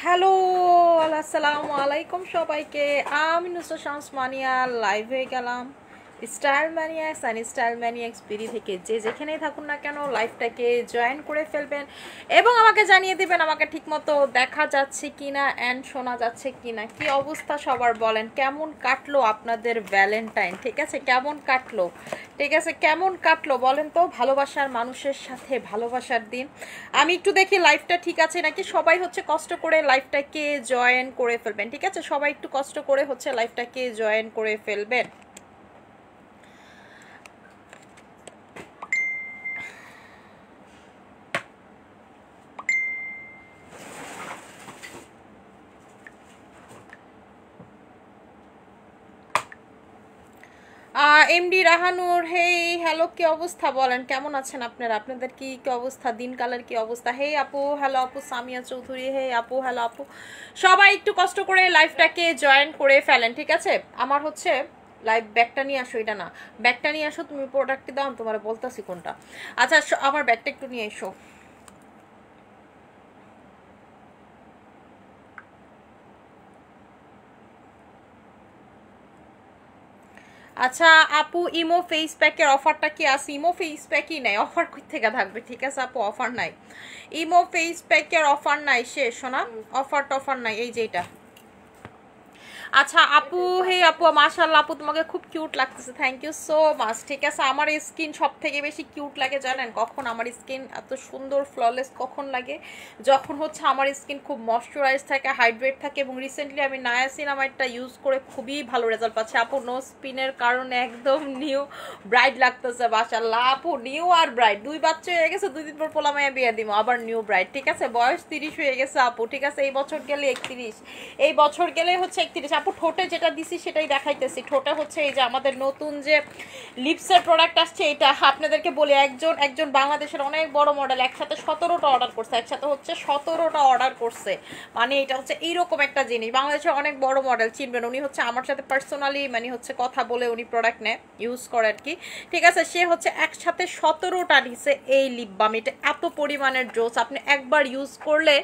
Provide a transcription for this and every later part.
Hello, আসসালামু আলাইকুম সবাইকে। আমি নুসরাত শামস মানিয়া লাইভ হয়ে গেলাম স্টাইল ম্যানিয়াক্স অ্যান্ড স্টাইল ম্যানিয়াক্স বিডি থেকে। যে যেখানেই থাকুন না কেন লাইভটাকে জয়েন করে ফেলবেন এবং আমাকে জানিয়ে দেবেন আমাকে ঠিকমতো দেখা যাচ্ছে কিনা অ্যান্ড শোনা যাচ্ছে কিনা। কি অবস্থা সবার বলেন, কেমন কাটলো আপনাদের ভ্যালেন্টাইন? ঠিক আছে, কেমন কাটলো? ঠিক আছে, কেমন কাটলো বলেন তো? ভালোবাসার মানুষের সাথে ভালোবাসার দিন। আমি একটু দেখি লাইভটা ঠিক আছে নাকি। সবাই হচ্ছে কষ্ট করে লাইভটাকে জয়েন করে ফেলবেন, ঠিক আছে? সবাই একটু কষ্ট করে হচ্ছে লাইভটাকে জয়েন করে ফেলবেন। এমডি রাহানুর, হেই হ্যালো, কি অবস্থা বলেন, কেমন আছেন আপনারা? আপনাদের কি কি অবস্থা, দিনকালের কি অবস্থা? হেই আপু, হ্যালো আপু সামিয়া চৌধুরী, হেই আপু, হ্যালো আপু। সবাই একটু কষ্ট করে লাইভটাকে জয়েন করে ফেলেন, ঠিক আছে? আমার হচ্ছে লাইভ ব্যাগটা নিয়ে আসো, এটা না, ব্যাগটা নিয়ে আসো। তুমি প্রোডাক্টটি দাও, তোমার বলতেছি কোনটা। আচ্ছা, আমার ব্যাগটা একটু নিয়ে এসো। আচ্ছা আপু, ইমো ফেস প্যাকের অফারটা কি আছে? ইমো ফেস প্যাকই নাই, অফার কই থেকে থাকবে? ঠিক আছে আপু, অফার নাই, ইমো ফেস প্যাকের অফার নাই, শেষ শোনা, অফার টফার নাই। এই যে এটা। আচ্ছা আপু, হে আপু, মাশাআল্লাহ আপু, তোমাকে খুব কিউট লাগতেছে, থ্যাংক ইউ সো মাচ। ঠিক আছে, আমার স্কিন সব থেকে বেশি কিউট লাগে জানেন কখন? আমার স্কিন এত সুন্দর ফ্ললেস কখন লাগে? যখন হচ্ছে আমার স্কিন খুব ময়শ্চারাইজ থাকে, হাইড্রেট থাকে। এবং রিসেন্টলি আমি নায়াসিনামাইডটা ইউজ করে খুবই ভালো রেজাল্ট পাচ্ছি আপু। নো স্পিনের কারণে একদম নিউ ব্রাইট লাগতেছে, মাশাআল্লাহ আপু। নিউ আর ব্রাইট, দুই বাচ্চা হয়ে গেছে, 2 দিন পর পোলামায়া বিয়ে দিব, আবার নিউ ব্রাইট। ঠিক আছে, বয়স 30 হয়ে গেছে আপু। ঠিক আছে, এই বছর গেলে 31, এই বছর গেলে হচ্ছে 31 আপু। ঠোঁটে যেটা দিছি সেটাই দেখাইতেছি। ঠোঁটে হচ্ছে এই যে আমাদের নতুন যে লিপসের প্রোডাক্ট আসছে, এটা আপনাদেরকে বলি, একজন বাংলাদেশের অনেক বড় মডেল একসাথে 17টা অর্ডার করছে, একসাথে হচ্ছে 17টা অর্ডার করছে। মানে এটা হচ্ছে এইরকম একটা জিনিস, বাংলাদেশের অনেক বড় মডেল, চিনবেন। উনি হচ্ছে আমার সাথে পার্সোনালি মানে হচ্ছে কথা বলে উনি প্রোডাক্ট নেয়, ইউজ করে আর কি। ঠিক আছে, সে হচ্ছে একসাথে 17টা নিছে এই লিপ বাম। এটা এত পরিমাণের জোস, আপনি একবার ইউজ করলে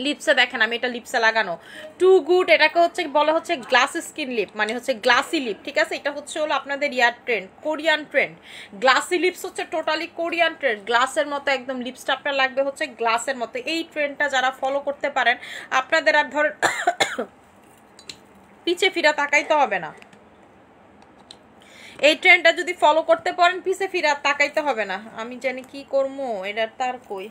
লিপসে দেখেন, আমি এটা লিপসে লাগানো, টু গুড। এটাকে হচ্ছে বলা হচ্ছে গ্লাস স্কিন লিপ, মানে হচ্ছে গ্লাসি লিপ। ঠিক আছে, এটা হচ্ছে হলো আপনাদের year trend, Korean trend. Glassy lips হচ্ছে টোটালি কোরিয়ান ট্রেন্ড, গ্লাসের মতো একদম লিপসটা আপনার লাগবে হচ্ছে গ্লাসের মতো। এই ট্রেন্ডটা যারা ফলো করতে পারেন আপনাদের আর ধরেন পিছে ফিরা তাকাইতে হবে না। এই ট্রেন্ডটা যদি ফলো করতে পারেন পিছে ফিরা তাকাইতে হবে না। আমি জানি কি করবো, এটা তার কই।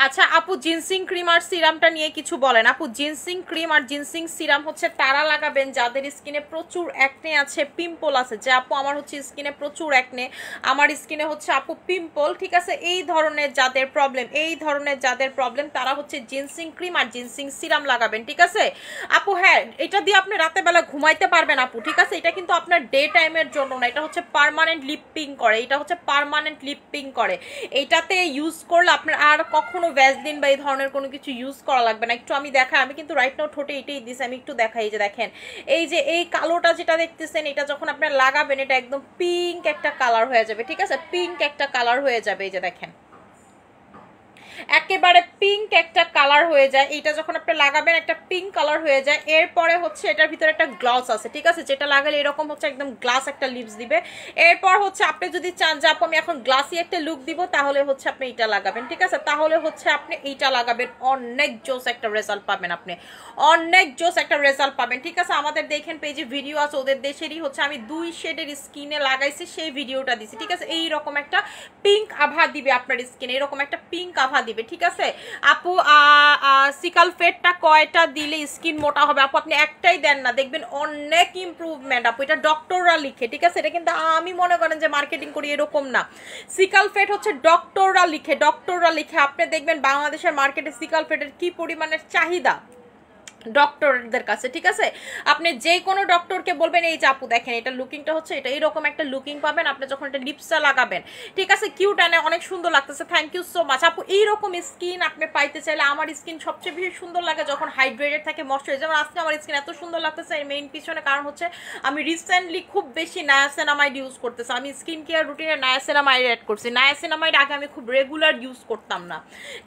আচ্ছা আপু, জিনসিং ক্রিম আর সিরামটা নিয়ে কিছু বলেন আপু। জিনসিং ক্রিম আর জিনসিং সিরাম হচ্ছে তারা লাগাবেন যাদের স্কিনে প্রচুর অ্যাকনে আছে, পিম্পল আছে। যে আপু আমার হচ্ছে স্কিনে প্রচুর অ্যাকনে, আমার স্কিনে হচ্ছে আপু পিম্পল, ঠিক আছে, এই ধরনের যাদের প্রবলেম তারা হচ্ছে জিনসিং ক্রিম আর জিনসিং সিরাম লাগাবেন। ঠিক আছে আপু, হ্যাঁ এটা দিয়ে আপনি রাতের বেলা ঘুমাইতে পারবেন আপু। ঠিক আছে, এটা কিন্তু আপনার ডে টাইমের জন্য না, এটা হচ্ছে পার্মানেন্ট লিপিং করে, এটা হচ্ছে পার্মানেন্ট লিপিং করে। এইটাতে ইউজ করলে আপনার আর কখনো ভ্যাসলিন বা এই ধরনের কোনো কিছু ইউজ করা লাগবে না। একটু আমি দেখাই, আমি কিন্তু রাইট নাও ঠোঁটে এটাই দিছি, আমি একটু দেখাই। যে দেখেন, এই যে এই কালোটা যেটা দেখতেছেন, এটা যখন আপনার লাগাবেন এটা একদম পিঙ্ক একটা কালার হয়ে যাবে। ঠিক আছে, পিঙ্ক একটা কালার হয়ে যাবে, এই যে দেখেন একেবারে পিঙ্ক একটা কালার হয়ে যায়। এটা যখন আপনি লাগাবেন একটা পিঙ্ক কালার হয়ে যায়। এরপরে হচ্ছে এটার ভিতরে একটা গ্লস আছে, ঠিক আছে, যেটা লাগালে এরকম হচ্ছে একদম গ্লাস একটা লিপস দিবে। এরপর হচ্ছে আপনি যদি চান যে আপু আমি এখন গ্লাসি একটা লুক দিব, তাহলে হচ্ছে আপনি এটা লাগাবেন। ঠিক আছে, তাহলে হচ্ছে আপনি এইটা লাগাবেন, অনেক জোস একটা রেজাল্ট পাবেন, আপনি অনেক জোস একটা রেজাল্ট পাবেন। ঠিক আছে, আমাদের দেখেন পেজে ভিডিও আছে, ওদের দেশেরই হচ্ছে আমি 2 শেডের স্কিনে লাগাইছি, সেই ভিডিওটা দিছি। ঠিক আছে, এইরকম একটা পিঙ্ক আভা দিবে আপনার স্কিনে, এরকম একটা পিঙ্ক আভা দিবে। ঠিক আছে আপু, সিকাল ফেটটা কয়টা দিলে স্কিন মোটা হবে? আপু আপনি একটাই দেন না, দেখবেন অনেক ইমপ্রুভমেন্ট আপু। এটা ডক্টররা লিখে, ঠিক আছে, এটা কিন্তু আমি মনে করেন যে মার্কেটিং করি এরকম না। সিকাল ফেট হচ্ছে ডক্টররা লিখে, আপনি দেখবেন বাংলাদেশের মার্কেটে সিকাল ফেটের কি পরিমাণের চাহিদা। ডক্টরদের কাছে, ঠিক আছে? আপনি যে কোনো ডক্টরকে বলবেন এই যে আপু দেখেন এটা লুকিংটা হচ্ছে এটা, এইরকম একটা লুকিং পাবেন আপনি যখন এটা লিপসটা লাগাবেন, ঠিক আছে? কিউট অ্যান্ড অনেক সুন্দর লাগতেছে, থ্যাংক ইউ সো মাচ আপু। এইরকম স্কিন আপনি পাইতে চাইলে, আমার স্কিন সবচেয়ে বেশি সুন্দর লাগে যখন হাইড্রেটেড থাকে, ময়শ্চারাইজ। যেমন আজকে আমার স্কিন এত সুন্দর লাগতেছে, এর মেইন পিছনে কারণ হচ্ছে আমি রিসেন্টলি খুব বেশি নায়াসিনামাইড ইউজ করতেছি। আমি স্কিন কেয়ার রুটিনে নায়াসিনামাইড অ্যাড করছি। নায়াসিনামাইড আগে আমি খুব রেগুলার ইউজ করতাম না,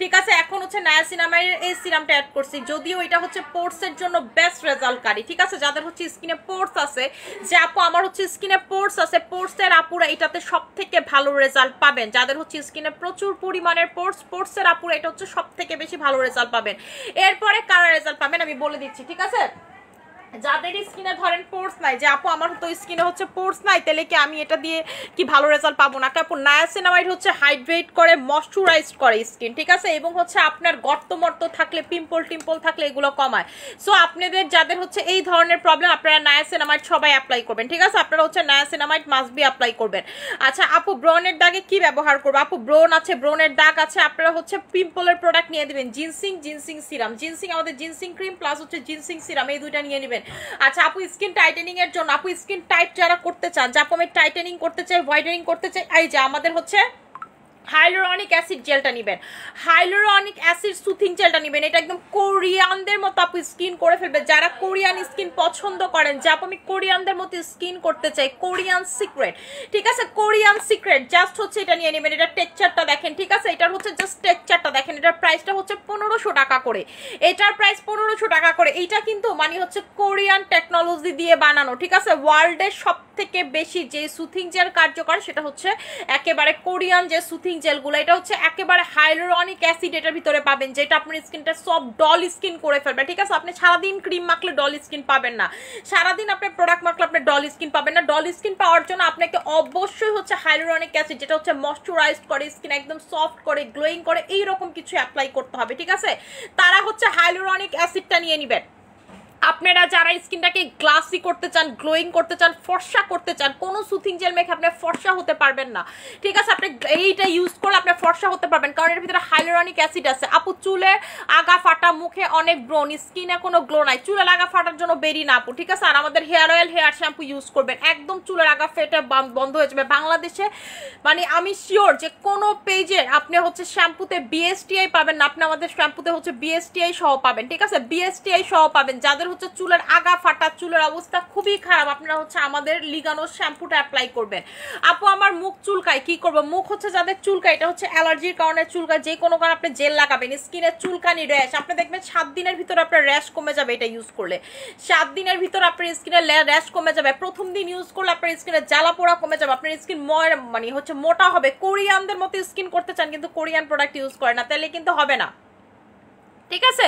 ঠিক আছে? এখন হচ্ছে নায়াসিনামাইড এই সিরামটা অ্যাড করছি, যদিও এটা হচ্ছে পোর্সের জন্য বেস্ট রেজাল্টকারী, ঠিক আছে? যাদের হচ্ছে স্কিনে পোর্স আছে, যে আপু আমার হচ্ছে স্কিনে পোর্স আছে, পোর্সের আপুরা এটাতে সব থেকে ভালো রেজাল্ট পাবেন। যাদের হচ্ছে স্কিনে প্রচুর পরিমাণের পোর্সের আপুরা এটা হচ্ছে সব থেকে বেশি ভালো রেজাল্ট পাবেন। এরপরে কারা রেজাল্ট পাবেন আমি বলে দিচ্ছি, ঠিক আছে? যাদের স্কিনে ধরেন পোর্স নাই, যে আপু আমার তো স্কিনে হচ্ছে পোর্স নাই, তাহলে কি আমি এটা দিয়ে কি ভালো রেজাল্ট পাবো না? আপু নায়াসিনামাইড হচ্ছে হাইড্রেট করে, ময়শ্চারাইজ করে স্কিন, ঠিক আছে? এবং হচ্ছে আপনার গর্ত থাকলে, টিম্পল থাকলে এগুলো কমায়। সো আপনাদের যাদের হচ্ছে এই ধরনের প্রবলেম, আপনারা নায়াসিনামাইড সবাই অ্যাপ্লাই করবেন, ঠিক আছে? আপনারা হচ্ছে নায়াসিনামাইড মাস্ট বি অ্যাপ্লাই করবেন। আচ্ছা আপু ব্রনের দাগে কি ব্যবহার করবো? আপু ব্রন আছে, ব্রনের দাগ আছে, আপনারা হচ্ছে পিম্পলের প্রোডাক্ট নিয়ে দিবেন, জিনসিং সিরাম, জিনসিং আমাদের জিনসিং ক্রিম প্লাস হচ্ছে জিনসিং সিরাম, এই দুইটা নিয়ে নেবেন। আচ্ছা আপু স্কিন টাইটেনিং এর জন্য, আপু স্কিন টাইট যারা করতে চান, যে আপু আমি টাইটেনিং করতে চাই, হোয়াইটেনিং করতে চাই, এই যে আমাদের হচ্ছে হাইলোরনিক অ্যাসিড জেলটা নেবেন, হাইলোরনিক অ্যাসিড সুথিং জেলটা নেবেন। এটা একদম কোরিয়ানদের মতো আপু স্কিন করে ফেলবে। যারা কোরিয়ান স্কিন পছন্দ করেন, যে আপু আমি কোরিয়ানদের মতো স্কিন করতে চাই, কোরিয়ান সিক্রেট, ঠিক আছে? কোরিয়ান সিক্রেট জাস্ট হচ্ছে এটা নিয়ে নেবেন। এটা টেক্সচারটা দেখেন, ঠিক আছে? এটার হচ্ছে জাস্ট টেক্সচারটা দেখেন। এটার প্রাইসটা হচ্ছে 1500 টাকা করে, এটার প্রাইস 1500 টাকা করে। এইটা কিন্তু মানে হচ্ছে কোরিয়ান টেকনোলজি দিয়ে বানানো, ঠিক আছে? ওয়ার্ল্ডের সব থেকে বেশি যে সুথিং জেল কার্যকর সেটা হচ্ছে একেবারে কোরিয়ান যে সুথিং জেলগুলো, এটা হচ্ছে একেবারে হাইলোরনিক অ্যাসিড এটার ভিতরে পাবেন, যেটা আপনার স্কিনটা সব ডল স্কিন করে ফেলবে, ঠিক আছে? আপনি সারাদিন ক্রিম মাখলে ডল স্কিন পাবেন না, সারাদিন আপনি প্রোডাক্ট মাখলে আপনি ডল স্কিন পাবেন না। ডল স্কিন পাওয়ার জন্য আপনাকে অবশ্যই হচ্ছে হাইলোরনিক অ্যাসিড, যেটা হচ্ছে ময়শ্চারাইজ করে স্কিন একদম সফট করে, গ্লোয়িং করে, এইরকম কিছু অ্যাপ্লাই করতে হবে, ঠিক আছে? তারা হচ্ছে হাইলোরনিক অ্যাসিডটা নিয়ে নেবেন। আপনারা যারা স্কিনটাকে গ্লাসি করতে চান, গ্লোয়িং করতে চান, ফর্সা করতে চান, কোনো সুথিং জেল মেখে আপনি ফর্সা হতে পারবেন না, ঠিক আছে? আপনি এইটা ইউজ করলে আপনি ফর্সা হতে পারবেন, কারণ এর ভিতরে হাইলোরনিক অ্যাসিড আছে। আপু চুলে আগা ফাটা, মুখে অনেক ব্রণ, স্কিনে কোনো গ্লো নাই, চুলের আগা ফাটার জন্য বেরি না আপু, ঠিক আছে? আর আমাদের hair oil, hair shampoo use করবেন, একদম চুলের আগা ফেটে বন্ধ হয়ে যাবে। বাংলাদেশে মানে আমি শিওর যে কোনো পেজে আপনি হচ্ছে শ্যাম্পুতে বিএসটিআই পাবেন না, আপনি আমাদের শ্যাম্পুতে হচ্ছে বিএসটিআই সহ পাবেন, ঠিক আছে? বিএসটিআই সহ পাবেন। যাদের হচ্ছে চুলের আগা ফাটা, চুলের অবস্থা খুবই খারাপ, আপনারা হচ্ছে আমাদের লিগানো শ্যাম্পুটা অ্যাপ্লাই করবেন। আপু আমার মুখ চুলকায়, কি করবো? মুখ হচ্ছে যাদের চুলকায়, এটা হচ্ছে অ্যালার্জির কারণে চুলকায়, যে কোনো কারণে আপনি জেল লাগাবেন, স্কিনের চুলকানি, র্যাশ, আপনি দেখবেন 7 দিনের ভিতরে আপনার র্যাশ কমে যাবে এটা ইউজ করলে। 7 দিনের ভিতরে আপনার স্কিনের র্যাশ কমে যাবে। প্রথম দিন ইউজ করলে আপনার স্কিনের জ্বালা পোড়া কমে যাবে, আপনার স্কিন মানে হচ্ছে মোটা হবে। কোরিয়ানদের মতো স্কিন করতে চান কিন্তু কোরিয়ান প্রোডাক্ট ইউজ করে না, তাহলে কিন্তু হবে না, ঠিক আছে?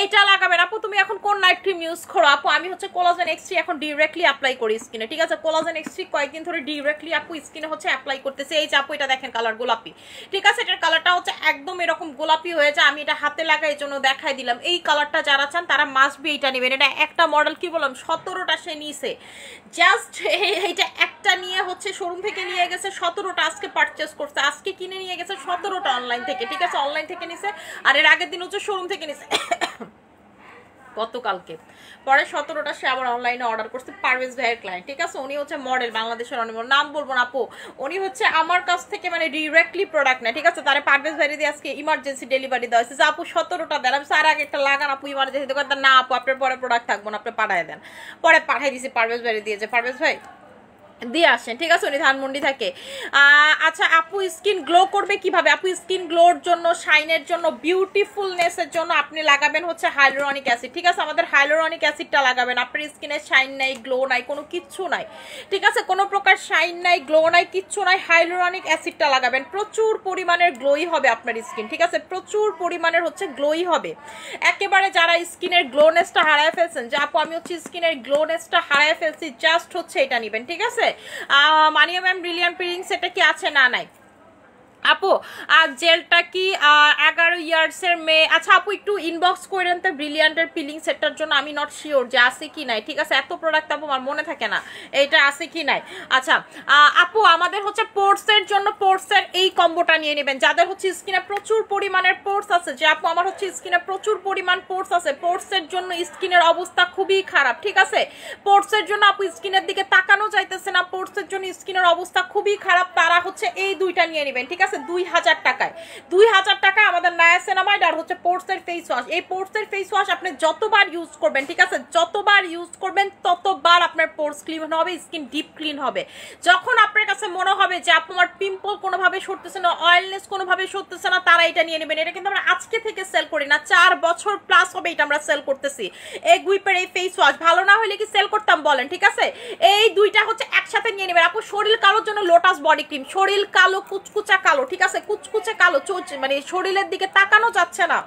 এইটা লাগাবেন। আপু তুমি এখন কোন নাইট ক্রিম ইউজ করো? আপু আমি হচ্ছে কোলাজেন এক্স3 এখন ডিরেক্টলি অ্যাপ্লাই করি স্কিনে, ঠিক আছে? কোলাজেন এক্স3 কয়েকদিন ধরে ডিরেক্টলি আপু স্কিনে হচ্ছে অ্যাপ্লাই করতেছে। এই যে আপু এটা দেখেন কালার গোলাপি, ঠিক আছে? এটার কালারটা হচ্ছে একদম এরকম গোলাপি হয়ে যায়, আমি এটা হাতে লাগাই এই জন্য দেখাই দিলাম। এই কালারটা যারা চান তারা মাস্ট বি এইটা নেবেন। এটা একটা মডেল কি বললাম 17টা সে নিয়েছে, জাস্ট এইটা একটা নিয়ে হচ্ছে শোরুম থেকে নিয়ে গেছে 17টা, আজকে পারচেস করছে, আজকে কিনে নিয়ে গেছে 17টা অনলাইন থেকে, ঠিক আছে? অনলাইন থেকে নিছে, আর এর আগের দিন হচ্ছে শোরুম থেকে নিছে গতকালকে। পরে 17টা সে আবার অনলাইনে অর্ডার করছে, পারভেজ ভাইয়ের ক্লায়েন্ট, ঠিক আছে? উনি হচ্ছে মডেল, বাংলাদেশের অনেক নাম বলবো না আপু, উনি হচ্ছে আমার কাছ থেকে মানে ডিরেক্টলি প্রোডাক্ট নেয়, ঠিক আছে? তারা পারভেজ ভাইয়ের দিয়ে আজকে ইমার্জেন্সি ডেলিভারি দেওয়া হয়েছে, আপু 17টা দেন। আমি স্যার আগে একটা লাগান আপু ইমার্জেন্সি, দোকানদার না আপু আপনার পরে প্রোডাক্ট থাকবো না, আপনি পাঠায় দেন। পরে পাঠাই দিয়েছি পারভেজ ভাইয়ের দিয়ে, যে পারভেজ ভাই দিয়ে আসেন, ঠিক আছে? উনি ধানমন্ডি থাকে। আচ্ছা আপু স্কিন গ্লো করবে কিভাবে? আপু স্কিন গ্লোর জন্য, শাইনের জন্য, বিউটিফুলনেসের জন্য আপনি লাগাবেন হচ্ছে হাইলোরনিক অ্যাসিড, ঠিক আছে? আমাদের হাইলোরনিক অ্যাসিডটা লাগাবেন। আপনার স্কিনে শাইন নাই, গ্লো নাই, কোনো কিচ্ছু নাই, ঠিক আছে? কোনো প্রকার শাইন নাই, গ্লো নাই, কিচ্ছু নাই, হাইলোরনিক অ্যাসিডটা লাগাবেন। প্রচুর পরিমাণের গ্লোই হবে আপনার স্কিন, ঠিক আছে? প্রচুর পরিমাণের হচ্ছে গ্লোই হবে। একেবারে যারা স্কিনের গ্লোনেসটা হারায় ফেলছেন, যে আপু আমি হচ্ছে স্কিনের গ্লোনেসটা হারায় ফেলছি, জাস্ট হচ্ছে এটা নেবেন, ঠিক আছে? মানিয়া ম্যাম ব্রিলিয়ান্ট পিরিং সেটা কি আছে? না নাই। আপু আর জেলটা কি 11 ইয়ার্সের মেয়ে? আচ্ছা আপু একটু ইনবক্স করেন তো ব্রিলিয়ান্টের পিলিং সেটটার জন্য, আমি নট শিওর যে আছে কি নাই, ঠিক আছে? এত প্রোডাক্ট আপু আমার মনে থাকে না এটা আছে কি নাই। আচ্ছা আপু আমাদের হচ্ছে পোর্সের জন্য পোর্সের এই কম্বোটা নিয়ে নেবেন যাদের হচ্ছে স্কিনে প্রচুর পরিমাণের পোর্স আছে, যে আপু আমার হচ্ছে স্কিনে প্রচুর পরিমাণ পোর্স আছে, পোর্সের জন্য স্কিনের অবস্থা খুবই খারাপ, ঠিক আছে? পোর্সের জন্য আপু স্কিনের দিকে তাকানো যাইতেছে না, পোর্সের জন্য স্কিনের অবস্থা খুবই খারাপ, তারা হচ্ছে এই দুইটা নিয়ে নেবেন, ঠিক আছে? 2000 টাকায়, 2000 টাকা আমাদের নায়াসিনামাইড আর হচ্ছে পোর্সের ফেস ওয়াশ। এই পোর্সের ফেস ওয়াশ আপনি যতবার ইউজ করবেন, ঠিক আছে, যতবার ইউজ করবেন ততবার আপনার পোর্স ক্লিন হবে, স্কিন ডিপ ক্লিন হবে। যখন আপনার কাছে মনে হবে যে আপনার পিম্পল কোনোভাবে সরতেছে না, অয়েলনেস কোনোভাবে সরতেছে না, তারা এটা নিয়ে নেবেন। এটা কিন্তু আমরা আজকে থেকে সেল করি না, 4 বছর প্লাস হবে এটা আমরা সেল করতেছি। এই গুইপের এই ফেস ওয়াশ ভালো না হলে কি সেল করতাম বলেন, ঠিক আছে? এই দুইটা হচ্ছে একসাথে নিয়ে নেবেন। আপু শরীর কালোর জন্য লোটাস বডি ক্রিম, শরীর কালো কুচকুচা কালো, ঠিক আছে, কুচকুচে কালো, মানে শরীরের দিকে তাকানো যাচ্ছে না,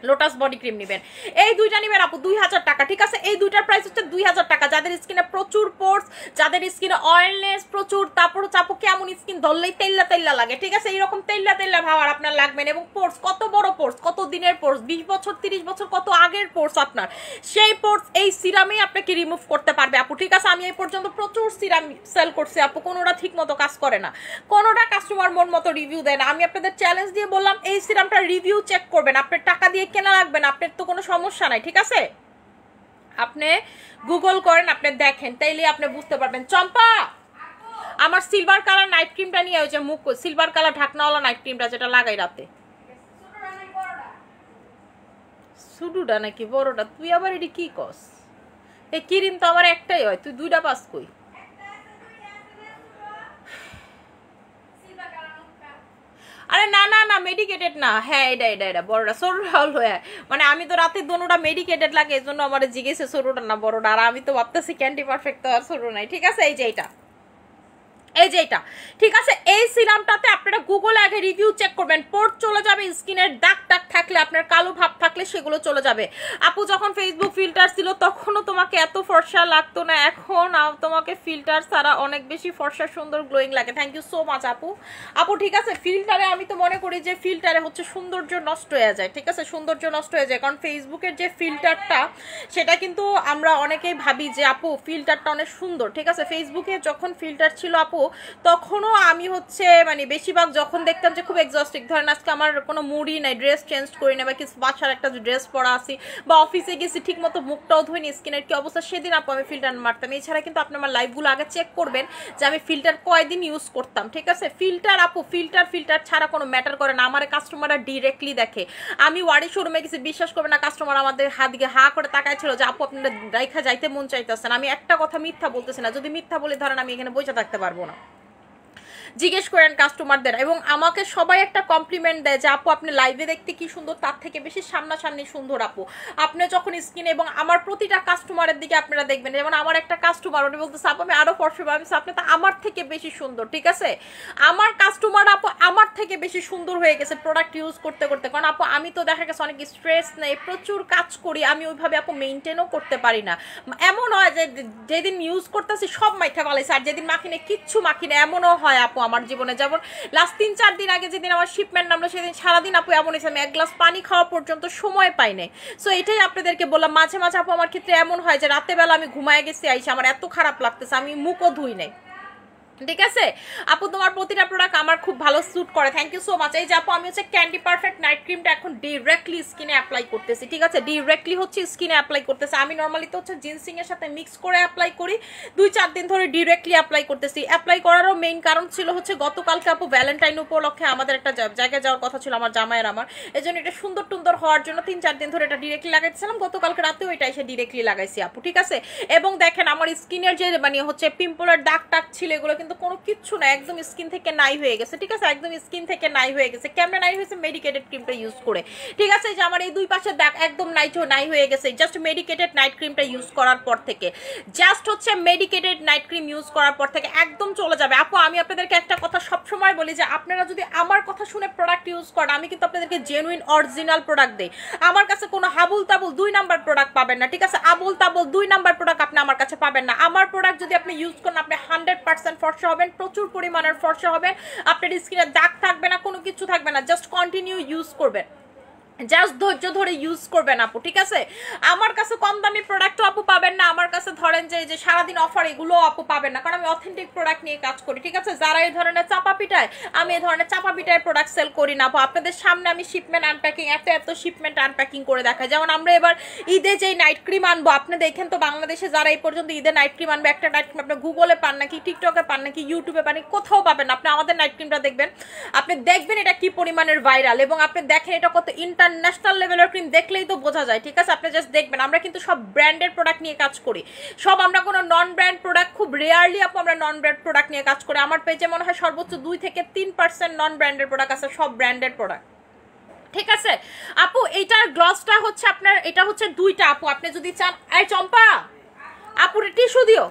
লোটাস বডি ক্রিম নেবেন। এই দুইটা নেবেন আপু 2000 টাকা, ঠিক আছে? এই দুইটার প্রাইস হচ্ছে 2000 টাকা। যাদের স্কিনে প্রচুর পোর্স, যাদের স্কিনে অয়েলনেস প্রচুর, তারপর চাপু কেমন স্কিন ধরলেই তেল্লা তেল্লা লাগে, ঠিক আছে? এইরকম তেল্লা তেল্লা ভাবার আপনার লাগবেন। এবং পোর্স কত বড় পোর্স, কত দিনের পোর্স, 20 বছর 30 বছর কত আগের পোর্স আপনার, সেই পোর্স এই সিরামই আপনাকে রিমুভ করতে পারবে আপু, ঠিক আছে? আমি এই পর্যন্ত প্রচুর সিরাম সেল করছি আপু, কোনোটা ঠিক মতো কাজ করে না, কোনোটা কাস্টমার মন মতো রিভিউ দেয় না। আমি আপনাদের চ্যালেঞ্জ দিয়ে বললাম এই সিরামটা রিভিউ চেক করবেন, আপনার টাকা দিয়ে কেনা লাগবে না, আপনার তো কোনো সমস্যা নাই, ঠিক আছে? আপনি গুগল করেন, আপনি দেখেন, তাইলে আপনি বুঝতে পারবেন। চম্পা আমার সিলভার কালার নাইট ক্রিমটা নিয়ে ওই যে মুখ সিলভার কালার ঢাকনাওয়ালা নাইট ক্রিমটা যেটা লাগাই রাতে। সুডুটা নাকি বড়টা? তুই আবার এটি কি কস? এই ক্রিম তো আমার একটাই হয়, তুই দুইটা পাস কই? আরে না না না মেডিকেটেড না, হ্যাঁ এটা এটা এটা বড়টা, সরুটা হলো। হ্যাঁ মানে আমি তো রাতে দোনোটা মেডিকেটেড লাগে, এই জন্য আমার জিজ্ঞেসে সরুটা না বড়টা, আর আমি তো ভাবতেছি ক্যান্ডি পারফেক্ট তো আর সরু নাই, ঠিক আছে? এই যে এটা, এই যে এটা, ঠিক আছে? এই সিরামটাতে আপনারা গুগলে আগে রিভিউ চেক করবেন, পোর্ট চলে যাবে, স্কিনের দাগ টাগ থাকলে, আপনার কালো ভাব থাকলে সেগুলো চলে যাবে। আপু যখন ফেসবুক ফিল্টার ছিল তখনও তোমাকে এত ফর্সা লাগতো না, এখন তোমাকে ফিল্টার ছাড়া অনেক বেশি ফর্সা সুন্দর গ্লোয়িং লাগে। থ্যাংক ইউ সো মাচ আপু। আপু ঠিক আছে, ফিল্টারে আমি তো মনে করি যে ফিল্টারে হচ্ছে সৌন্দর্য নষ্ট হয়ে যায়, ঠিক আছে? সৌন্দর্য নষ্ট হয়ে যায়, কারণ ফেসবুকের যে ফিল্টারটা সেটা কিন্তু আমরা অনেকেই ভাবি যে আপু ফিল্টারটা অনেক সুন্দর, ঠিক আছে? ফেসবুকে যখন ফিল্টার ছিল আপু তখনও আমি হচ্ছে মানে বেশিরভাগ যখন দেখতাম যে খুব এক্সস্টিক, ধরেন আজকে আমার কোনো মুডই নাই, ড্রেস চেঞ্জ করি না, বা কিছু বাসার একটা ড্রেস পরা আসি, বা অফিসে গেছি ঠিক মতো মুখটাও ধুইনি, স্কিনের কি অবস্থা, সেদিন আপু আমি ফিল্টার মারতাম। এছাড়া কিন্তু আপনি আমার লাইভগুলো আগে চেক করবেন যে আমি ফিল্টার কয়দিন ইউজ করতাম, ঠিক আছে? ফিল্টার আপু ফিল্টার ছাড়া কোনো ম্যাটার করে না। আমার কাস্টমাররা ডিরেক্টলি দেখে। আমি ওয়ারি শোরুমে গেছি, বিশ্বাস করবে না, কাস্টমার আমাদের দিকে হা করে তাকায় ছিল যে আপু আপনাদের রাইখা যাইতে মন চাইতেছেন। আমি একটা কথা মিথ্যা বলতেছি না, যদি মিথ্যা বলে ধরেন আমি এখানে বসে থাকতে পারবো না। জিজ্ঞেস করেন কাস্টমারদের, এবং আমাকে সবাই একটা কমপ্লিমেন্ট দেয় যে আপু আপনি লাইভে দেখতে কি সুন্দর, তার থেকে বেশি সামনাসামনি সুন্দর আপু আপনি যখন স্কিন। এবং আমার প্রতিটা কাস্টমারের দিকে আপনারা দেখবেন, যেমন আমার একটা কাস্টমার উনি বলতেছে আপু আমি আরো ফর্সা, আমি আপনি তো আমার থেকে বেশি সুন্দর, ঠিক আছে? আমার কাস্টমার আপু আমার থেকে বেশি সুন্দর হয়ে গেছে প্রোডাক্ট ইউজ করতে করতে, কারণ আপু আমি তো দেখা গেছে অনেক স্ট্রেস নেই, প্রচুর কাজ করি, আমি ওইভাবে আপু মেনটেনও করতে পারি না। এমন হয় যে যেদিন ইউজ করতেছি সব মাইখা ফেলাইছে, আর যেদিন মাখিনে কিচ্ছু মাখিনে, এমনও হয় আপু আমার জীবনে। যেমন লাস্ট 3-4 দিন আগে যেদিন আমার শিপমেন্ট নামলো, সেদিন সারাদিন আপু এমন হয়েছে আমি এক গ্লাস পানি খাওয়া পর্যন্ত সময় পাই নাই। সো এটাই আপনাদেরকে বললাম, মাঝে মাঝে আপু আমার ক্ষেত্রে এমন হয় যে রাতে বেলা আমি ঘুমায় গেছি আইসা আমার এত খারাপ লাগতেছে, আমি মুখও ধুই নাই, ঠিক আছে? আপু তোমার প্রতিটা প্রোডাক্ট আমার খুব ভালো স্যুট করে, থ্যাংক ইউ সো মাচ। এই যে আপু আমি হচ্ছে ক্যান্ডি পারফেক্ট নাইট ক্রিমটা এখন ডিরেক্টলি স্কিনে অ্যাপ্লাই করতেছি, ঠিক আছে? ডিরেক্টলি হচ্ছে স্কিনে অ্যাপ্লাই করতেছি। আমি নর্মালি তো হচ্ছে জিনসিং এর সাথে মিক্স করে অ্যাপ্লাই করি, 2-4 দিন ধরে ডিরেক্টলি অ্যাপ্লাই করতেছি। অ্যাপ্লাই করারও মেইন কারণ ছিল হচ্ছে গতকালকে আপু ভ্যালেন্টাইন উপলক্ষে আমাদের একটা জায়গায় যাওয়ার কথা ছিল আমার জামাইয়ের আমার, এই জন্য এটা সুন্দর টুন্দর হওয়ার জন্য 3-4 দিন ধরে এটা ডিরেক্টলি লাগাইছিলাম। গতকালকে রাতেও এটা এসে ডিরেক্টলি লাগাইছি আপু, ঠিক আছে? এবং দেখেন আমার স্কিনের যে মানে হচ্ছে পিম্পলের দাগ টাগ ছিল এগুলো কিন্তু কোনো কিচ্ছু না, একদম স্কিন থেকে নাই হয়ে গেছে, ঠিক আছে? একদম স্কিন থেকে নাই হয়ে গেছে। কেমনে নাই হয়েছে? মেডিকেটেড ক্রিমটা ইউজ করে, ঠিক আছে? যে আমার এই দুই পাশের দাগ একদম নাই হয়ে গেছে জাস্ট মেডিকেটেড নাইট ক্রিমটা ইউজ করার পর থেকে, জাস্ট হচ্ছে মেডিকেটেড নাইট ক্রিম ইউজ করার পর থেকে একদম চলে যাবে আপু। আমি আপনাদেরকে একটা কথা সবসময় বলি যে আপনারা যদি আমার কথা শুনে প্রোডাক্ট ইউজ করেন, আমি কিন্তু আপনাদেরকে জেনুইন অরিজিনাল প্রোডাক্ট দেই। আমার কাছে কোনো হাবুল তাবুল 2 নাম্বার প্রোডাক্ট পাবেন না, ঠিক আছে? আবুল তাবুল 2 নাম্বার প্রোডাক্ট আপনি আমার কাছে পাবেন না। আমার প্রোডাক্ট যদি আপনি ইউজ করেন, আপনি 100% ফর্সা হবেন, প্রচুর পরিমাণের ফর্সা হবেন, আপনার স্কিনে দাগ থাকবে না, কোনো কিছু থাকবে না, জাস্ট কন্টিনিউ ইউজ করবেন, জাস্ট ধৈর্য ধরে ইউজ করবেন আপু, ঠিক আছে? আমার কাছে কম দামি প্রোডাক্টও আপু পাবেন না, আমার কাছে ধরেন যে সারাদিন অফার এগুলোও আপু পাবেন না, কারণ আমি অথেন্টিক প্রোডাক্ট নিয়ে কাজ করি, ঠিক আছে? যারা এই ধরনের চাপা পিঠায়, আমি এই ধরনের চাপা পিঠায় প্রোডাক্ট সেল করি না আপু। আপনাদের সামনে আমি শিপমেন্ট আনপ্যাকিং, এত শিপমেন্ট আনপ্যাকিং করে দেখাই। যেমন আমরা এবার ঈদে যেই নাইট ক্রিম আনবো, আপনি দেখেন তো বাংলাদেশে যারা এই পর্যন্ত ঈদে নাইট ক্রিম আনবে, একটা নাইট ক্রিম আপনি গুগলে পান নাকি, টিকটকে পান নাকি, ইউটিউবে পান নাকি, কোথাও পাবেন না। আপনি আমাদের নাইট ক্রিমটা দেখবেন, আপনি দেখবেন এটা কি পরিমাণের ভাইরাল, এবং আপনি দেখেন এটা কত ইন্টারন্যাশনাল লেভেলের ক্রিম, দেখলেই তো বোঝা যায়, ঠিক আছে? আপনি জাস্ট দেখবেন। আমরা কিন্তু সব ব্র্যান্ডের প্রোডাক্ট নিয়ে কাজ করি, সব, আমরা কোনো নন ব্র্যান্ড প্রোডাক্ট, খুব রেয়ারলি আপু আমরা নন ব্র্যান্ড প্রোডাক্ট নিয়ে কাজ করি। আমার পেজে মনে হয় সর্বোচ্চ 2 থেকে 3% নন ব্র্যান্ডের প্রোডাক্ট আছে, সব ব্র্যান্ডেড প্রোডাক্ট, ঠিক আছে আপু? এইটার গ্লসটা হচ্ছে আপনার, এটা হচ্ছে 2টা আপু, আপনি যদি চান। এই চম্পা আপুর টিস্যু দিও,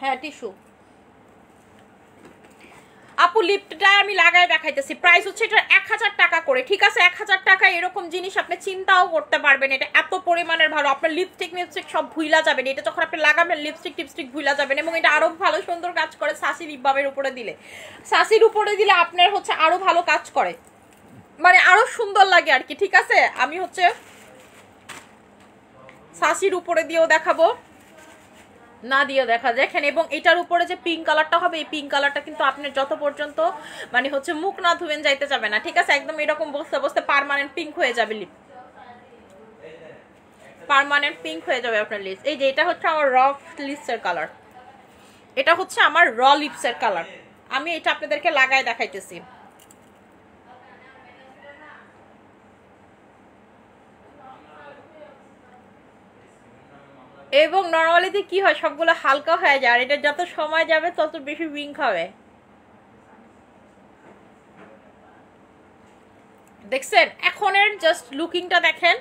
হ্যাঁ টিস্যু। আপু লিপটা আমি লাগাই দেখাইতেছি, প্রাইস হচ্ছে এটা 1000 টাকা করে, ঠিক আছে? 1000 টাকা এরকম জিনিস আপনি চিন্তাও করতে পারবেন, এটা এত পরিমাণের ভালো। আপনার লিপস্টিক সব ভুইলা যাবেন, এটা যখন আপনি লাগাবেন লিপস্টিক ভুইলা যাবেন, এবং এটা আরো ভালো সুন্দর কাজ করে সাসি লিপ বামের উপরে দিলে, সাসির উপরে দিলে আপনার হচ্ছে আরো ভালো কাজ করে, মানে আরো সুন্দর লাগে আর কি, ঠিক আছে? আমি হচ্ছে সাসির উপরে দিয়েও দেখাবো, না দিয়ে দেখা দেখেন। এবং এটার উপরে যে পিঙ্ক কালারটা হবে, এই পিঙ্ক কালারটা কিন্তু আপনার যত পর্যন্ত মানে হচ্ছে মুখ না ধুবেন যাইতে যাবে না, ঠিক আছে? একদম এরকম বসতে বসতে পার্মানেন্ট পিঙ্ক হয়ে যাবে লিপ, পার্মানেন্ট পিঙ্ক হয়ে যাবে আপনার লিপস। এই যে এটা হচ্ছে আমার র লিপসের কালার, এটা হচ্ছে আমার র লিপসের কালার, আমি এটা আপনাদেরকে লাগায় দেখাইতেছি। এবং নর্মালিতে কি হয়, সবগুলো হালকা হয়ে যায়, আর এটা যত সময় যাবে তত বেশি উইঙ্ক হবে, দেখছেন? এখনের জাস্ট লুকিংটা দেখেন।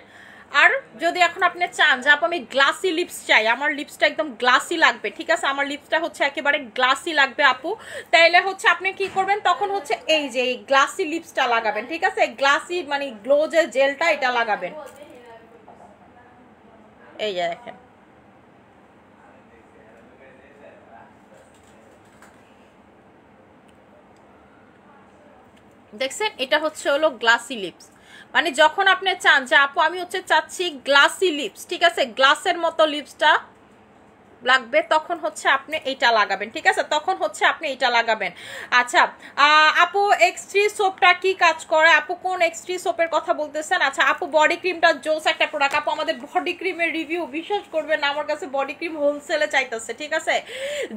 আর যদি এখন আপনি চান যে আপু আমি গ্লাসি লিপস চাই, আমার লিপসটা একদম গ্লাসি লাগবে, ঠিক আছে? আমার লিপসটা হচ্ছে একেবারে গ্লাসি লাগবে আপু, তাইলে হচ্ছে আপনি কি করবেন, তখন হচ্ছে এই যে এই গ্লাসি লিপসটা লাগাবেন, ঠিক আছে? গ্লাসি মানে গ্লো যে জেলটা, এটা লাগাবেন, এই যে দেখেন, দেখছেন? এটা হচ্ছে হলো গ্লাসি লিপস, মানে যখন আপনি চান যে আপু আমি হচ্ছে চাচ্ছি গ্লাসি লিপস, ঠিক আছে, গ্লাসের মতো লিপসটা লাগবে, তখন হচ্ছে আপনি এইটা লাগাবেন, ঠিক আছে? তখন হচ্ছে আপনি এইটা লাগাবেন। আচ্ছা আপু X3 সোপটা কি কাজ করে? আপু কোন X3 সোপের কথা বলতেছেন? আচ্ছা আপু বডি ক্রিমটা জোস একটা প্রোডাক্ট আপু, আমাদের বডি ক্রিমের রিভিউ বিশ্বাস করবেন না, আমার কাছে বডি ক্রিম হোলসেলে চাইতেছে, ঠিক আছে?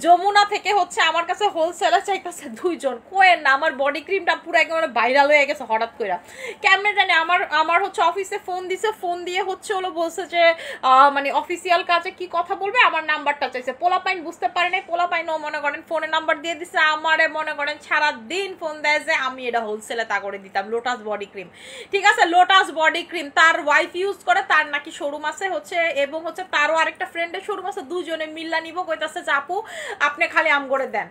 যমুনা থেকে হচ্ছে আমার কাছে হোলসেলে চাইতেছে 2 জন, কোয়েন না, আমার বডি ক্রিমটা পুরো একেবারে ভাইরাল হয়ে গেছে হঠাৎ করে, কেমনে জানি। আমার হচ্ছে অফিসে ফোন দিছে, ফোন দিয়ে হচ্ছে হলো বলছে যে মানে অফিসিয়াল কাজে কি কথা বলবে, আমার নাম্বারটা চাইছে। পোলাপাইন বুঝতে পারে নাই, পোলাপাইনও মনে করেন ফোনের নাম্বার দিয়ে দিছে, আমারে মনে করেন সারাদিন ফোন দেয় যে আমি এটা হোলসেলে তা করে দিতাম, লোটাস বডি ক্রিম, ঠিক আছে? লোটাস বডি ক্রিম তার ওয়াইফ ইউজ করে, তার নাকি শোরুম আছে হচ্ছে, এবং হচ্ছে তারও আরেকটা ফ্রেন্ডের শোরুম আছে, দুজনে মিল্লা নিব, কইতাছে যে আপু আপনি খালি আম করে দেন।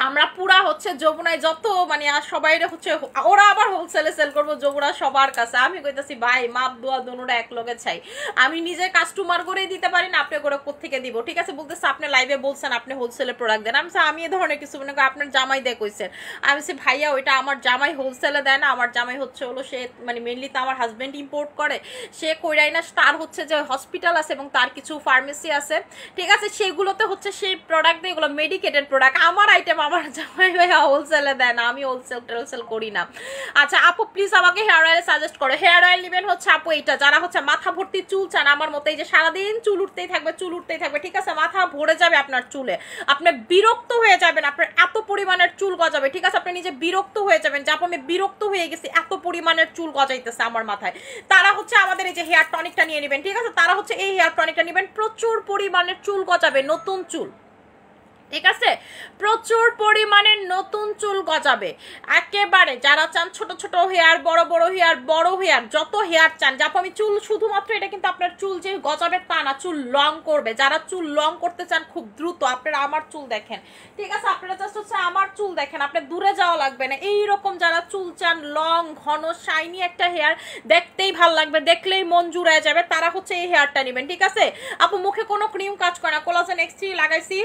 আমরা পুরা হচ্ছে যমুনায় যত মানে আর সবাই হচ্ছে, ওরা আবার হোলসেলে সেল করবো যমুনা সবার কাছে। আমি কইতাছি ভাই মাপ দোয়া দোনোটা এক লগে চাই, আমি নিজে কাস্টমার করে দিতে পারি না, আপনি করে কোত্থেকে দিব, ঠিক আছে? বলতেছে আপনি লাইভে বলছেন আপনি হোলসেলে প্রোডাক্ট দেন, আমি এই ধরনের কিছু মনে করি আপনার জামাই দেয় কইছেন, আমি সে ভাইয়া ওইটা আমার জামাই হোলসেলে দেয় না, আমার জামাই হচ্ছে হলো সে মানে মেনলি তো আমার হাজবেন্ড ইম্পোর্ট করে, সে কইরাই না, তার হচ্ছে যে হসপিটাল আছে এবং তার কিছু ফার্মেসি আছে, ঠিক আছে? সেগুলোতে হচ্ছে সেই প্রোডাক্ট দিয়ে, এগুলো মেডিকেটেড প্রোডাক্ট, আমার আইটেম আমার জামাই ভাইয়া হোলসেলে দেয় না, আমি হোলসেল করি না। আচ্ছা আপু প্লিজ আমাকে হেয়ার অয়েল সাজেস্ট করো। হেয়ার অয়েল নেবেন হচ্ছে আপু এইটা, যারা হচ্ছে মাথা ভর্তি চুল চান, আমার মতো এই যে সারাদিন চুল উঠতেই থাকবে, ঠিক আছে? মাথা ভরে যাবে আপনার চুলে, আপনি বিরক্ত হয়ে যাবেন, আপনার এত পরিমাণের চুল গজাবে, ঠিক আছে? আপনি নিজে বিরক্ত হয়ে যাবেন যে আপু আমি বিরক্ত হয়ে গেছি, এত পরিমাণের চুল গজাইতেছে আমার মাথায়, তারা হচ্ছে আমাদের এই যে হেয়ার টনিকটা নিয়ে নেবেন, ঠিক আছে? তারা হচ্ছে এই হেয়ার টনিকটা নেবেন, প্রচুর পরিমাণের চুল গজাবে, নতুন চুল, ঠিক আছে, প্রচুর পরিমাণে নতুন চুল গজাবে একেবারে। যারা চান ছোট ছোট হেয়ার, বড় বড় হেয়ার, বড় হেয়ার, যত হেয়ার চান। যাপু আমি চুল শুধুমাত্র এটা কিন্তু আপনার চুল যে গজাবে তা না, চুল লং করবে। যারা চুল লং করতে চান খুব দ্রুত, আপনারা আমার চুল দেখেন, ঠিক আছে, আপনারা জাস্ট হচ্ছে আমার চুল দেখেন, আপনার দূরে যাওয়া লাগবে না। এইরকম যারা চুল চান লং, ঘন, শাইনি একটা হেয়ার, দেখতেই ভাল লাগবে, দেখলেই মন জুড়ে যাবে, তারা হচ্ছে এই হেয়ারটা নেবেন। ঠিক আছে আপু, মুখে কোনো ক্রিম কাজ করে না, কোলাজেন X3 লাগাইছি।